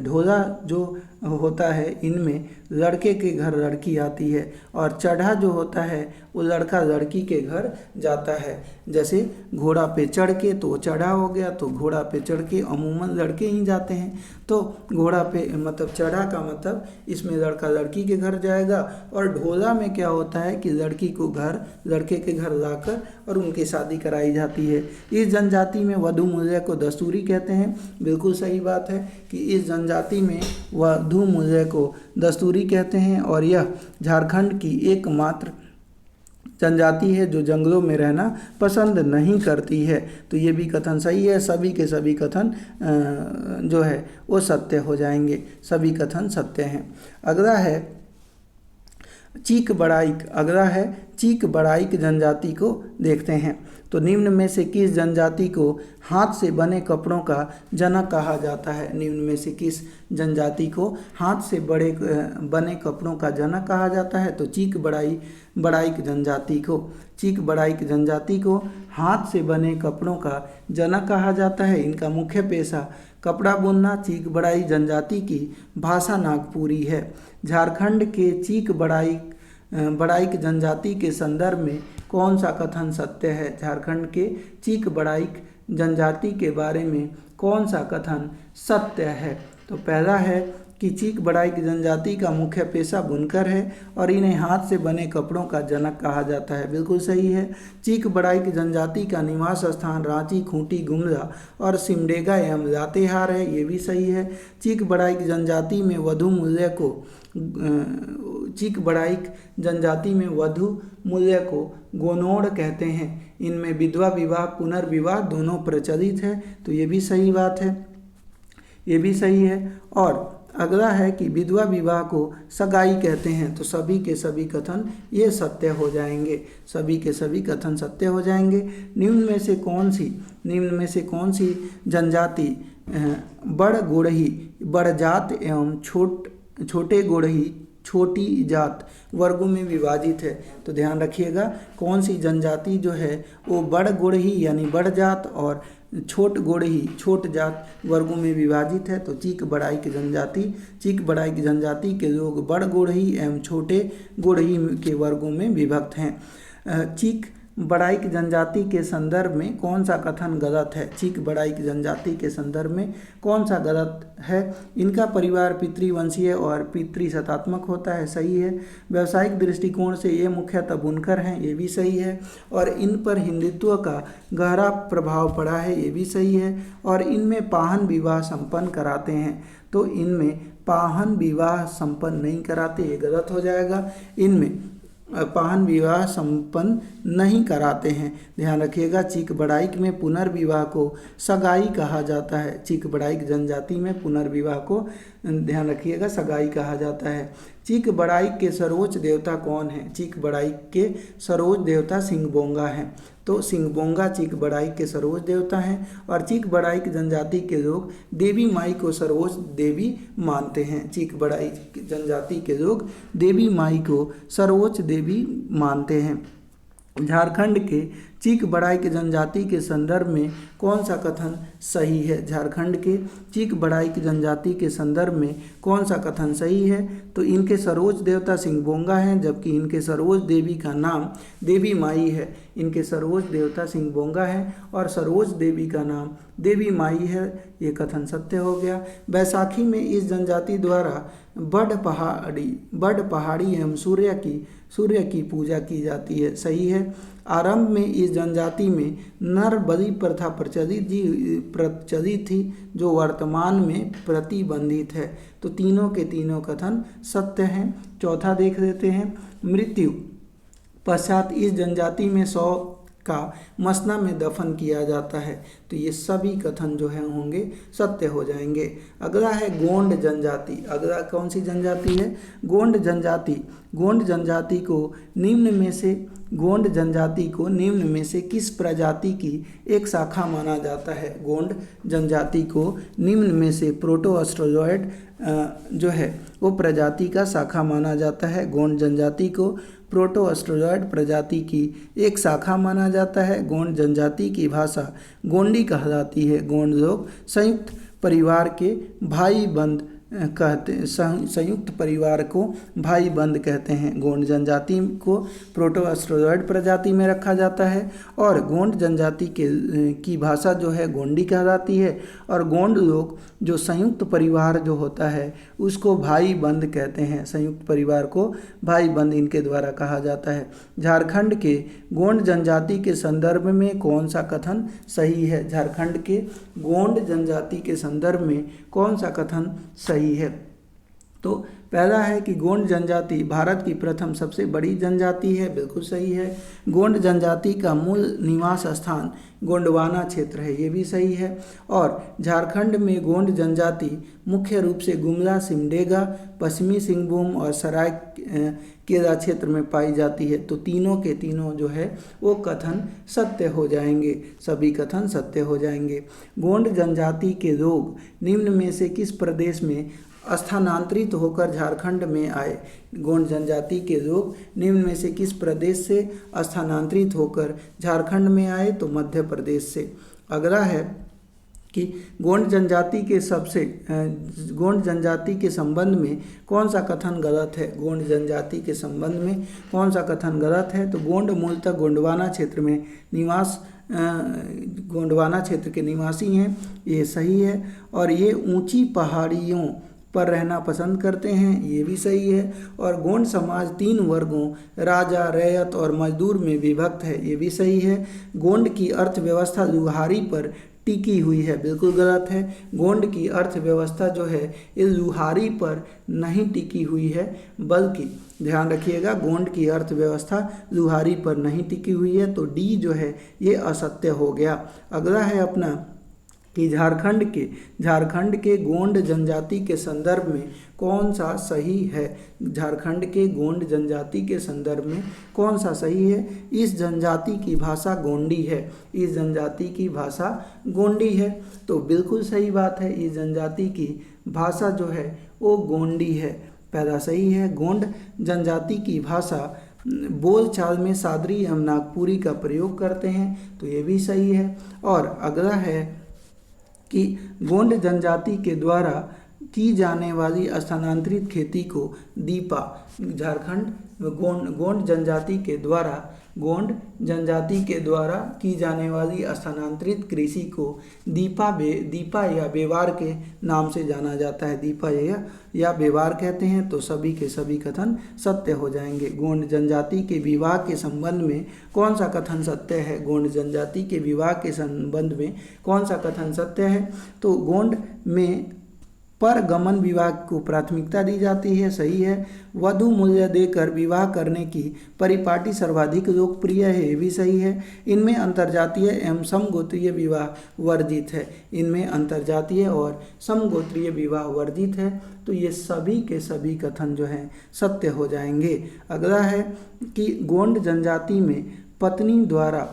ढोला जो होता है इनमें लड़के के घर लड़की आती है। और चढ़ा जो होता है वो लड़का लड़की के घर जाता है। जैसे घोड़ा पे चढ़ के तो चढ़ा हो गया, तो घोड़ा पे चढ़ के अमूमन लड़के ही जाते हैं। तो घोड़ा पे मतलब चढ़ा का मतलब इसमें लड़का लड़की के घर जाएगा। और ढोला में क्या होता है कि लड़की को घर लड़के के घर लाकर और उनकी शादी कराई जाती है। इस जनजाति में वधू मूल्य को दस्तूरी कहते हैं, बिल्कुल सही बात है कि इस जनजाति में वधू मूल्य को दस्तूरी कहते हैं। और यह झारखंड की एकमात्र जनजाति है जो जंगलों में रहना पसंद नहीं करती है। तो ये भी कथन सही है। सभी के सभी कथन जो है वो सत्य हो जाएंगे, सभी कथन सत्य हैं। अगला है चीक बड़ाइक। अगला है चीक बड़ाइक जनजाति को देखते हैं। तो निम्न में से किस जनजाति को हाथ से बने कपड़ों का जनक कहा जाता है। निम्न में से किस जनजाति को हाथ से बने कपड़ों का जनक कहा जाता है। तो चीक बड़ाइक जनजाति को, चीक बड़ाइक जनजाति को हाथ से बने कपड़ों का जनक कहा जाता है। इनका मुख्य पेशा कपड़ा बुनना। चीक बड़ाई जनजाति की भाषा नागपुरी है। झारखंड के चीक बड़ाइक जनजाति के संदर्भ में कौन सा कथन सत्य है। झारखंड के चीक बड़ाइक जनजाति के बारे में कौन सा कथन सत्य है। तो पहला है कि चीक बड़ाइक जनजाति का मुख्य पेशा बुनकर है और इन्हें हाथ से बने कपड़ों का जनक कहा जाता है, बिल्कुल सही है। चीक बड़ाइक जनजाति का निवास स्थान रांची, खूंटी, गुमला और सिमडेगा एवं लातेहार है, ये भी सही है। चीक बड़ाइक जनजाति में वधू मूल्य को चीक बड़ाइक जनजाति में वधू मूल्य को गोनोड़ कहते हैं। इनमें विधवा विवाह पुनर्विवाह दोनों प्रचलित है, तो ये भी सही बात है, ये भी सही है। और अगला है कि विधवा विवाह को सगाई कहते हैं। तो सभी के सभी कथन ये सत्य हो जाएंगे, सभी के सभी कथन सत्य हो जाएंगे। निम्न में से कौन सी जनजाति बड़ गोड़ही बड़ जात एवं छोटे गोड़ही छोटी जात वर्गों में विभाजित है। तो ध्यान रखिएगा कौन सी जनजाति जो है वो बड़ गोड़ही यानी बड़ जात और छोट गोड़ही छोट जात वर्गों में विभाजित है। तो चीक बड़ाइक जनजाति के लोग बड़ गोड़ही एवं छोटे गोड़ही के वर्गों में विभक्त हैं। चीक बड़ाइक जनजाति के संदर्भ में कौन सा कथन गलत है? चीक बड़ाइक जनजाति के संदर्भ में कौन सा गलत है? इनका परिवार पितृवंशीय और पितृसत्तात्मक होता है, सही है। व्यावसायिक दृष्टिकोण से ये मुख्यतः बुनकर हैं, ये भी सही है। और इन पर हिंदुत्व का गहरा प्रभाव पड़ा है, ये भी सही है। और इनमें पाहन विवाह संपन्न कराते हैं, तो इनमें पाहन विवाह संपन्न नहीं कराते, ये गलत हो जाएगा। इनमें पाहन विवाह संपन्न नहीं कराते हैं। ध्यान रखिएगा, चीक बड़ाइक में पुनर्विवाह को सगाई कहा जाता है। चीक बड़ाइक जनजाति में पुनर्विवाह को, ध्यान रखिएगा, सगाई कहा जाता है। चीक बड़ाइक के सर्वोच्च देवता कौन है? चीक बड़ाइक के सर्वोच्च देवता सिंहबोंगा हैं, तो सिंहबोंगा चीक बड़ाइक के सर्वोच्च देवता हैं। और चीक बड़ाइक जनजाति के लोग देवी माई को सर्वोच्च देवी मानते हैं। चीक बड़ाइक जनजाति के लोग देवी माई को सर्वोच्च देवी मानते हैं। झारखंड के चीक बड़ाइक जनजाति के संदर्भ में कौन सा कथन सही है? झारखंड के चीक बड़ाइक जनजाति के संदर्भ में कौन सा कथन सही है? तो इनके सर्वोच्च देवता सिंहबोंगा हैं, जबकि इनके सर्वोच्च देवी का नाम देवी माई है। इनके सर्वोच्च देवता सिंहबोंगा है और सर्वोच्च देवी का नाम देवी माई है, ये कथन सत्य हो गया। बैसाखी में इस जनजाति द्वारा बड़ पहाड़ी एवं सूर्य की पूजा की जाती है, सही है। आरंभ में इस जनजाति में नर बलि प्रथा प्रचलित थी, जो वर्तमान में प्रतिबंधित है, तो तीनों के तीनों कथन सत्य हैं। चौथा देख लेते हैं। मृत्यु पश्चात इस जनजाति में 100 का मसना में दफन किया जाता है, तो ये सभी कथन जो है होंगे सत्य हो जाएंगे। अगला है गोंड जनजाति। अगला कौन सी जनजाति है? गोंड जनजाति। गोंड जनजाति को निम्न में से किस प्रजाति की एक शाखा माना जाता है? गोंड जनजाति को निम्न में से प्रोटोअस्ट्रोलॉयड जो है वो प्रजाति का शाखा माना जाता है। गोंड जनजाति को प्रोटोअस्ट्रोलॉयड प्रजाति की एक शाखा माना जाता है। गोंड जनजाति की भाषा गोंडी कहलाती है। गोंड लोग संयुक्त परिवार के भाई बंद संयुक्त परिवार को भाई बंद कहते हैं। गोंड जनजाति को प्रोटोअस्ट्रोलॉयड प्रजाति में रखा जाता है और गोंड जनजाति की भाषा जो है गोंडी कहलाती है। और गोंड लोग जो संयुक्त परिवार जो होता है उसको भाई बंद कहते हैं। संयुक्त परिवार को भाई बंद इनके द्वारा कहा जाता है। झारखंड के गोंड जनजाति के संदर्भ में कौन सा कथन सही है? झारखंड के गोंड जनजाति के संदर्भ में कौन सा कथन सही है? तो पहला है कि गोंड जनजाति भारत की प्रथम सबसे बड़ी जनजाति है, बिल्कुल सही है। गोंड जनजाति का मूल निवास स्थान गोंडवाना क्षेत्र है, ये भी सही है। और झारखंड में गोंड जनजाति मुख्य रूप से गुमला, सिमडेगा, पश्चिमी सिंहभूम और सरायकेला क्षेत्र में पाई जाती है, तो तीनों के तीनों जो है वो कथन सत्य हो जाएंगे, सभी कथन सत्य हो जाएंगे। गोंड जनजाति के लोग निम्न में से किस प्रदेश में स्थानांतरित होकर झारखंड में आए? गोंड जनजाति के लोग निम्न में से किस प्रदेश से स्थानांतरित होकर झारखंड में आए? तो मध्य प्रदेश से। अगला है कि गोंड जनजाति के संबंध में कौन सा कथन गलत है? गोंड जनजाति के संबंध में कौन सा कथन गलत है? तो गोंड मूलतः गोंडवाना क्षेत्र में गोंडवाना क्षेत्र के निवासी हैं, ये सही है। और ये ऊंची पहाड़ियों पर रहना पसंद करते हैं, ये भी सही है। और गोंड समाज 3 वर्गों राजा, रैयत और मजदूर में विभक्त है, ये भी सही है। गोंड की अर्थव्यवस्था लुहारी पर टिकी हुई है, बिल्कुल गलत है। गोंड की अर्थव्यवस्था जो है ये लुहारी पर नहीं टिकी हुई है, बल्कि ध्यान रखिएगा गोंड की अर्थव्यवस्था लुहारी पर नहीं टिकी हुई है, तो डी जो है ये असत्य हो गया। अगला है अपना कि झारखंड के गोंड जनजाति के संदर्भ में कौन सा सही है? झारखंड के गोंड जनजाति के संदर्भ में कौन सा सही है? इस जनजाति की भाषा गोंडी है, इस जनजाति की भाषा गोंडी है, तो बिल्कुल सही बात है। इस जनजाति की भाषा जो है वो गोंडी है, पहला सही है। गोंड जनजाति की भाषा बोलचाल में सादरी एवं नागपुरी का प्रयोग करते हैं, तो ये भी सही है। और अगला है कि गोंड जनजाति के द्वारा की जाने वाली स्थानांतरित खेती को दीपा, झारखंड गोंड जनजाति के द्वारा की जाने वाली स्थानांतरित कृषि को दीपा या बेवार के नाम से जाना जाता है। दीपा या बेवार कहते हैं। तो सभी के सभी कथन सत्य हो जाएंगे। गोंड जनजाति के विवाह के संबंध में कौन सा कथन सत्य है? गोंड जनजाति के विवाह के संबंध में कौन सा कथन सत्य है? तो गोंड में परगमन विवाह को प्राथमिकता दी जाती है, सही है। वधु मूल्य देकर विवाह करने की परिपाटी सर्वाधिक लोकप्रिय है, ये भी सही है। इनमें अंतर्जातीय एवं समगोत्रीय विवाह वर्जित है। इनमें अंतर्जातीय और समगोत्रीय विवाह वर्जित है। तो ये सभी के सभी कथन जो हैं सत्य हो जाएंगे। अगला है कि गोंड जनजाति में पत्नी द्वारा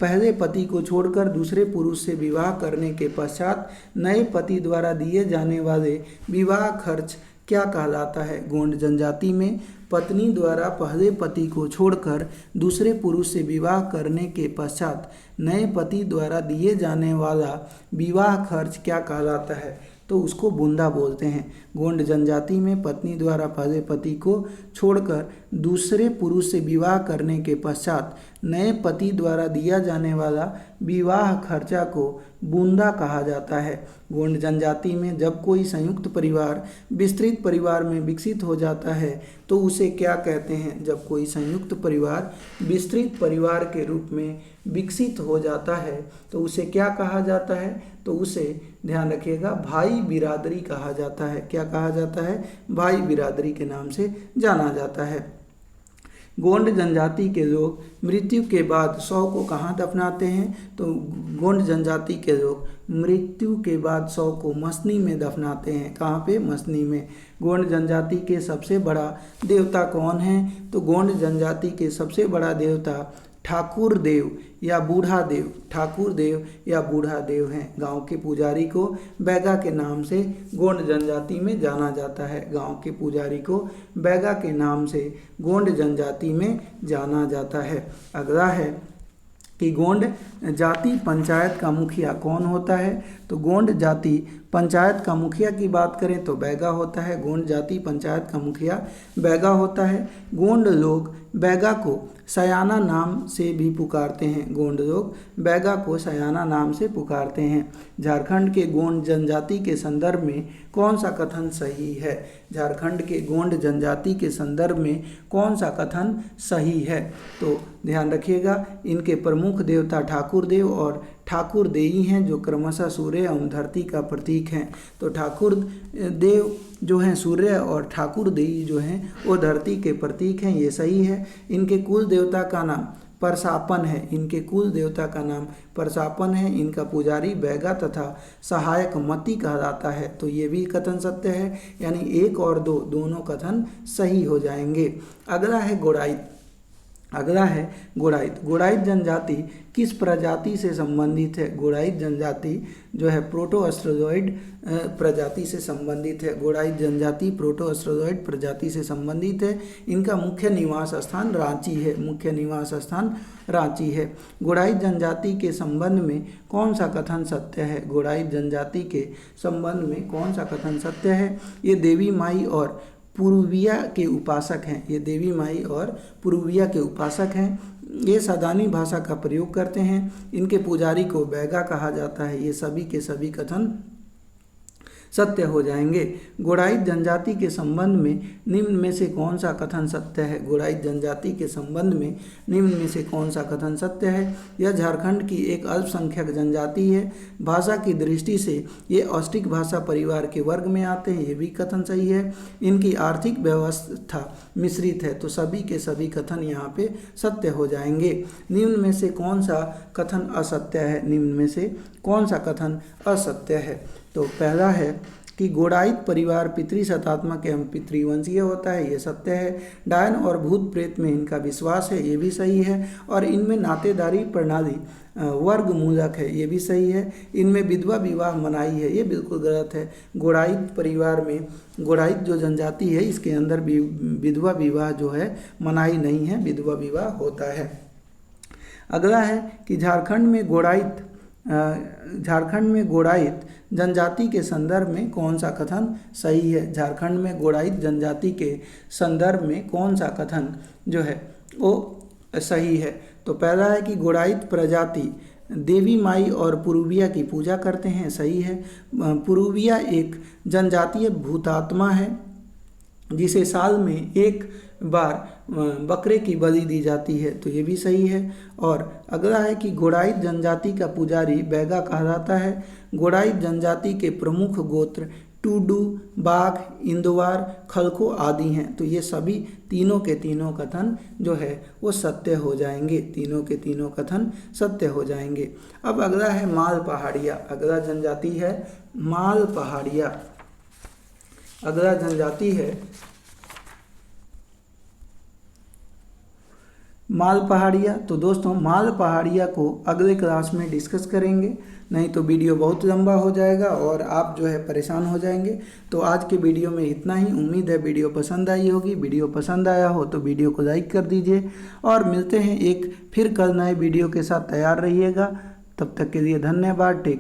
पहले पति को छोड़कर दूसरे पुरुष से विवाह करने के पश्चात नए पति द्वारा दिए जाने वाले विवाह खर्च क्या कहलाता है? गोंड जनजाति में पत्नी द्वारा पहले पति को छोड़कर दूसरे पुरुष से विवाह करने के पश्चात नए पति द्वारा दिए जाने वाला विवाह खर्च क्या कहलाता है? तो उसको बुंदा बोलते हैं। गोंड जनजाति में पत्नी द्वारा पहले पति को छोड़कर दूसरे पुरुष से विवाह करने के पश्चात नए पति द्वारा दिया जाने वाला विवाह खर्चा को बुंदा कहा जाता है। गोंड जनजाति में जब कोई संयुक्त परिवार विस्तृत परिवार में विकसित हो जाता है तो उसे क्या कहते हैं? जब कोई संयुक्त परिवार विस्तृत परिवार के रूप में विकसित हो जाता है तो उसे क्या कहा जाता है? तो उसे ध्यान रखिएगा भाई बिरादरी कहा जाता है। क्या कहा जाता है? भाई बिरादरी के नाम से जाना जाता है। गोंड जनजाति के लोग मृत्यु के बाद शव को कहाँ दफनाते हैं? तो गोंड जनजाति के लोग मृत्यु के बाद शव को मसनी में दफनाते हैं। कहाँ पे? मसनी में। गोंड जनजाति के सबसे बड़ा देवता कौन है? तो गोंड जनजाति के सबसे बड़ा देवता ठाकुर देव या बूढ़ा देव हैं। गांव के पुजारी को बैगा के नाम से गोंड जनजाति में जाना जाता है। गांव के पुजारी को बैगा के नाम से गोंड जनजाति में जाना जाता है। अगला है कि गोंड जाति पंचायत का मुखिया कौन होता है? तो गोंड जाति पंचायत का मुखिया की बात करें तो बैगा होता है। गोंड जाति पंचायत का मुखिया बैगा होता है। गोंड लोग बैगा को सयाना नाम से भी पुकारते हैं। गोंड लोग बैगा को सयाना नाम से पुकारते हैं। झारखंड के गोंड जनजाति के संदर्भ में कौन सा कथन सही है? झारखंड के गोंड जनजाति के संदर्भ में कौन सा कथन सही है? तो ध्यान रखिएगा, इनके प्रमुख देवता ठाकुर देव और ठाकुर देई हैं, जो क्रमशः सूर्य एवं धरती का प्रतीक हैं। तो ठाकुर देव जो हैं सूर्य और ठाकुर देई जो हैं वो धरती के प्रतीक हैं, ये सही है। इनके कुल देवता का नाम परसापन है। इनके कुल देवता का नाम परसापन है। इनका पुजारी बैगा तथा सहायक मती कहलाता है। तो ये भी कथन सत्य है, यानी 1 और 2 दोनों कथन सही हो जाएंगे। अगला है गोड़ाइत। गोड़ाइत जनजाति किस प्रजाति से संबंधित है? गोड़ाइत जनजाति जो है प्रोटो-ऑस्ट्रेलॉइड प्रजाति से संबंधित है। गोड़ाइत जनजाति प्रोटो-ऑस्ट्रेलॉइड प्रजाति से संबंधित है। इनका मुख्य निवास स्थान रांची है। गोड़ाइत जनजाति के संबंध में कौन सा कथन सत्य है? गोड़ाइत जनजाति के संबंध में कौन सा कथन सत्य है? ये देवी माई और पूर्विया के उपासक हैं। ये देवी माई और पूर्विया के उपासक हैं। ये सादानी भाषा का प्रयोग करते हैं। इनके पुजारी को बैगा कहा जाता है। ये सभी के सभी कथन सत्य हो जाएंगे। गोड़ाइत जनजाति के संबंध में निम्न में से कौन सा कथन सत्य है? गोड़ाइत जनजाति के संबंध में निम्न में से कौन सा कथन सत्य है? यह झारखंड की एक अल्पसंख्यक जनजाति है। भाषा की दृष्टि से ये ऑस्ट्रिक भाषा परिवार के वर्ग में आते हैं, ये भी कथन सही है। इनकी आर्थिक व्यवस्था मिश्रित है। तो सभी के सभी कथन यहाँ पे सत्य हो जाएंगे। निम्न में से कौन सा कथन असत्य है? निम्न में से कौन सा कथन असत्य है? तो पहला है कि गोड़ाइत परिवार पितृसत्तात्मक एवं पितृवंशीय होता है, ये सत्य है। डायन और भूत प्रेत में इनका विश्वास है, ये भी सही है। और इनमें नातेदारी प्रणाली वर्ग मूलक है, ये भी सही है। इनमें विधवा विवाह मनाही है, ये बिल्कुल गलत है। गोड़ाइत परिवार में गोड़ाइत जो जनजाति है इसके अंदर भी विधवा विवाह जो है मनाही नहीं है, विधवा विवाह होता है। अगला है कि झारखंड में गोड़ाइत झारखंड में गोंडाइत जनजाति के संदर्भ में कौन सा कथन सही है? झारखंड में गोंडाइत जनजाति के संदर्भ में कौन सा कथन जो है वो सही है? तो पहला है कि गोंडाइत प्रजाति देवी माई और पुरुविया की पूजा करते हैं, सही है। पुरुविया एक जनजातीय भूतात्मा है जिसे साल में एक बार बकरे की बलि दी जाती है, तो ये भी सही है। और अगला है कि गोंडाइत जनजाति का पुजारी बैगा कहा जाता है। गोंडाइत जनजाति के प्रमुख गोत्र टुडू, बाघ, इंदवार, खलखो आदि हैं, तो ये सभी तीनों के तीनों कथन जो है वो सत्य हो जाएंगे, तीनों के तीनों कथन सत्य हो जाएंगे। अब अगला है माल पहाड़िया। अगला जनजाति है माल पहाड़िया। अगला जनजाति है माल पहाड़िया। तो दोस्तों माल पहाड़िया को अगले क्लास में डिस्कस करेंगे, नहीं तो वीडियो बहुत लंबा हो जाएगा और आप जो है परेशान हो जाएंगे। तो आज के वीडियो में इतना ही। उम्मीद है वीडियो पसंद आई होगी। वीडियो पसंद आया हो तो वीडियो को लाइक कर दीजिए और मिलते हैं एक फिर कल नए वीडियो के साथ। तैयार रहिएगा। तब तक के लिए धन्यवाद। टेक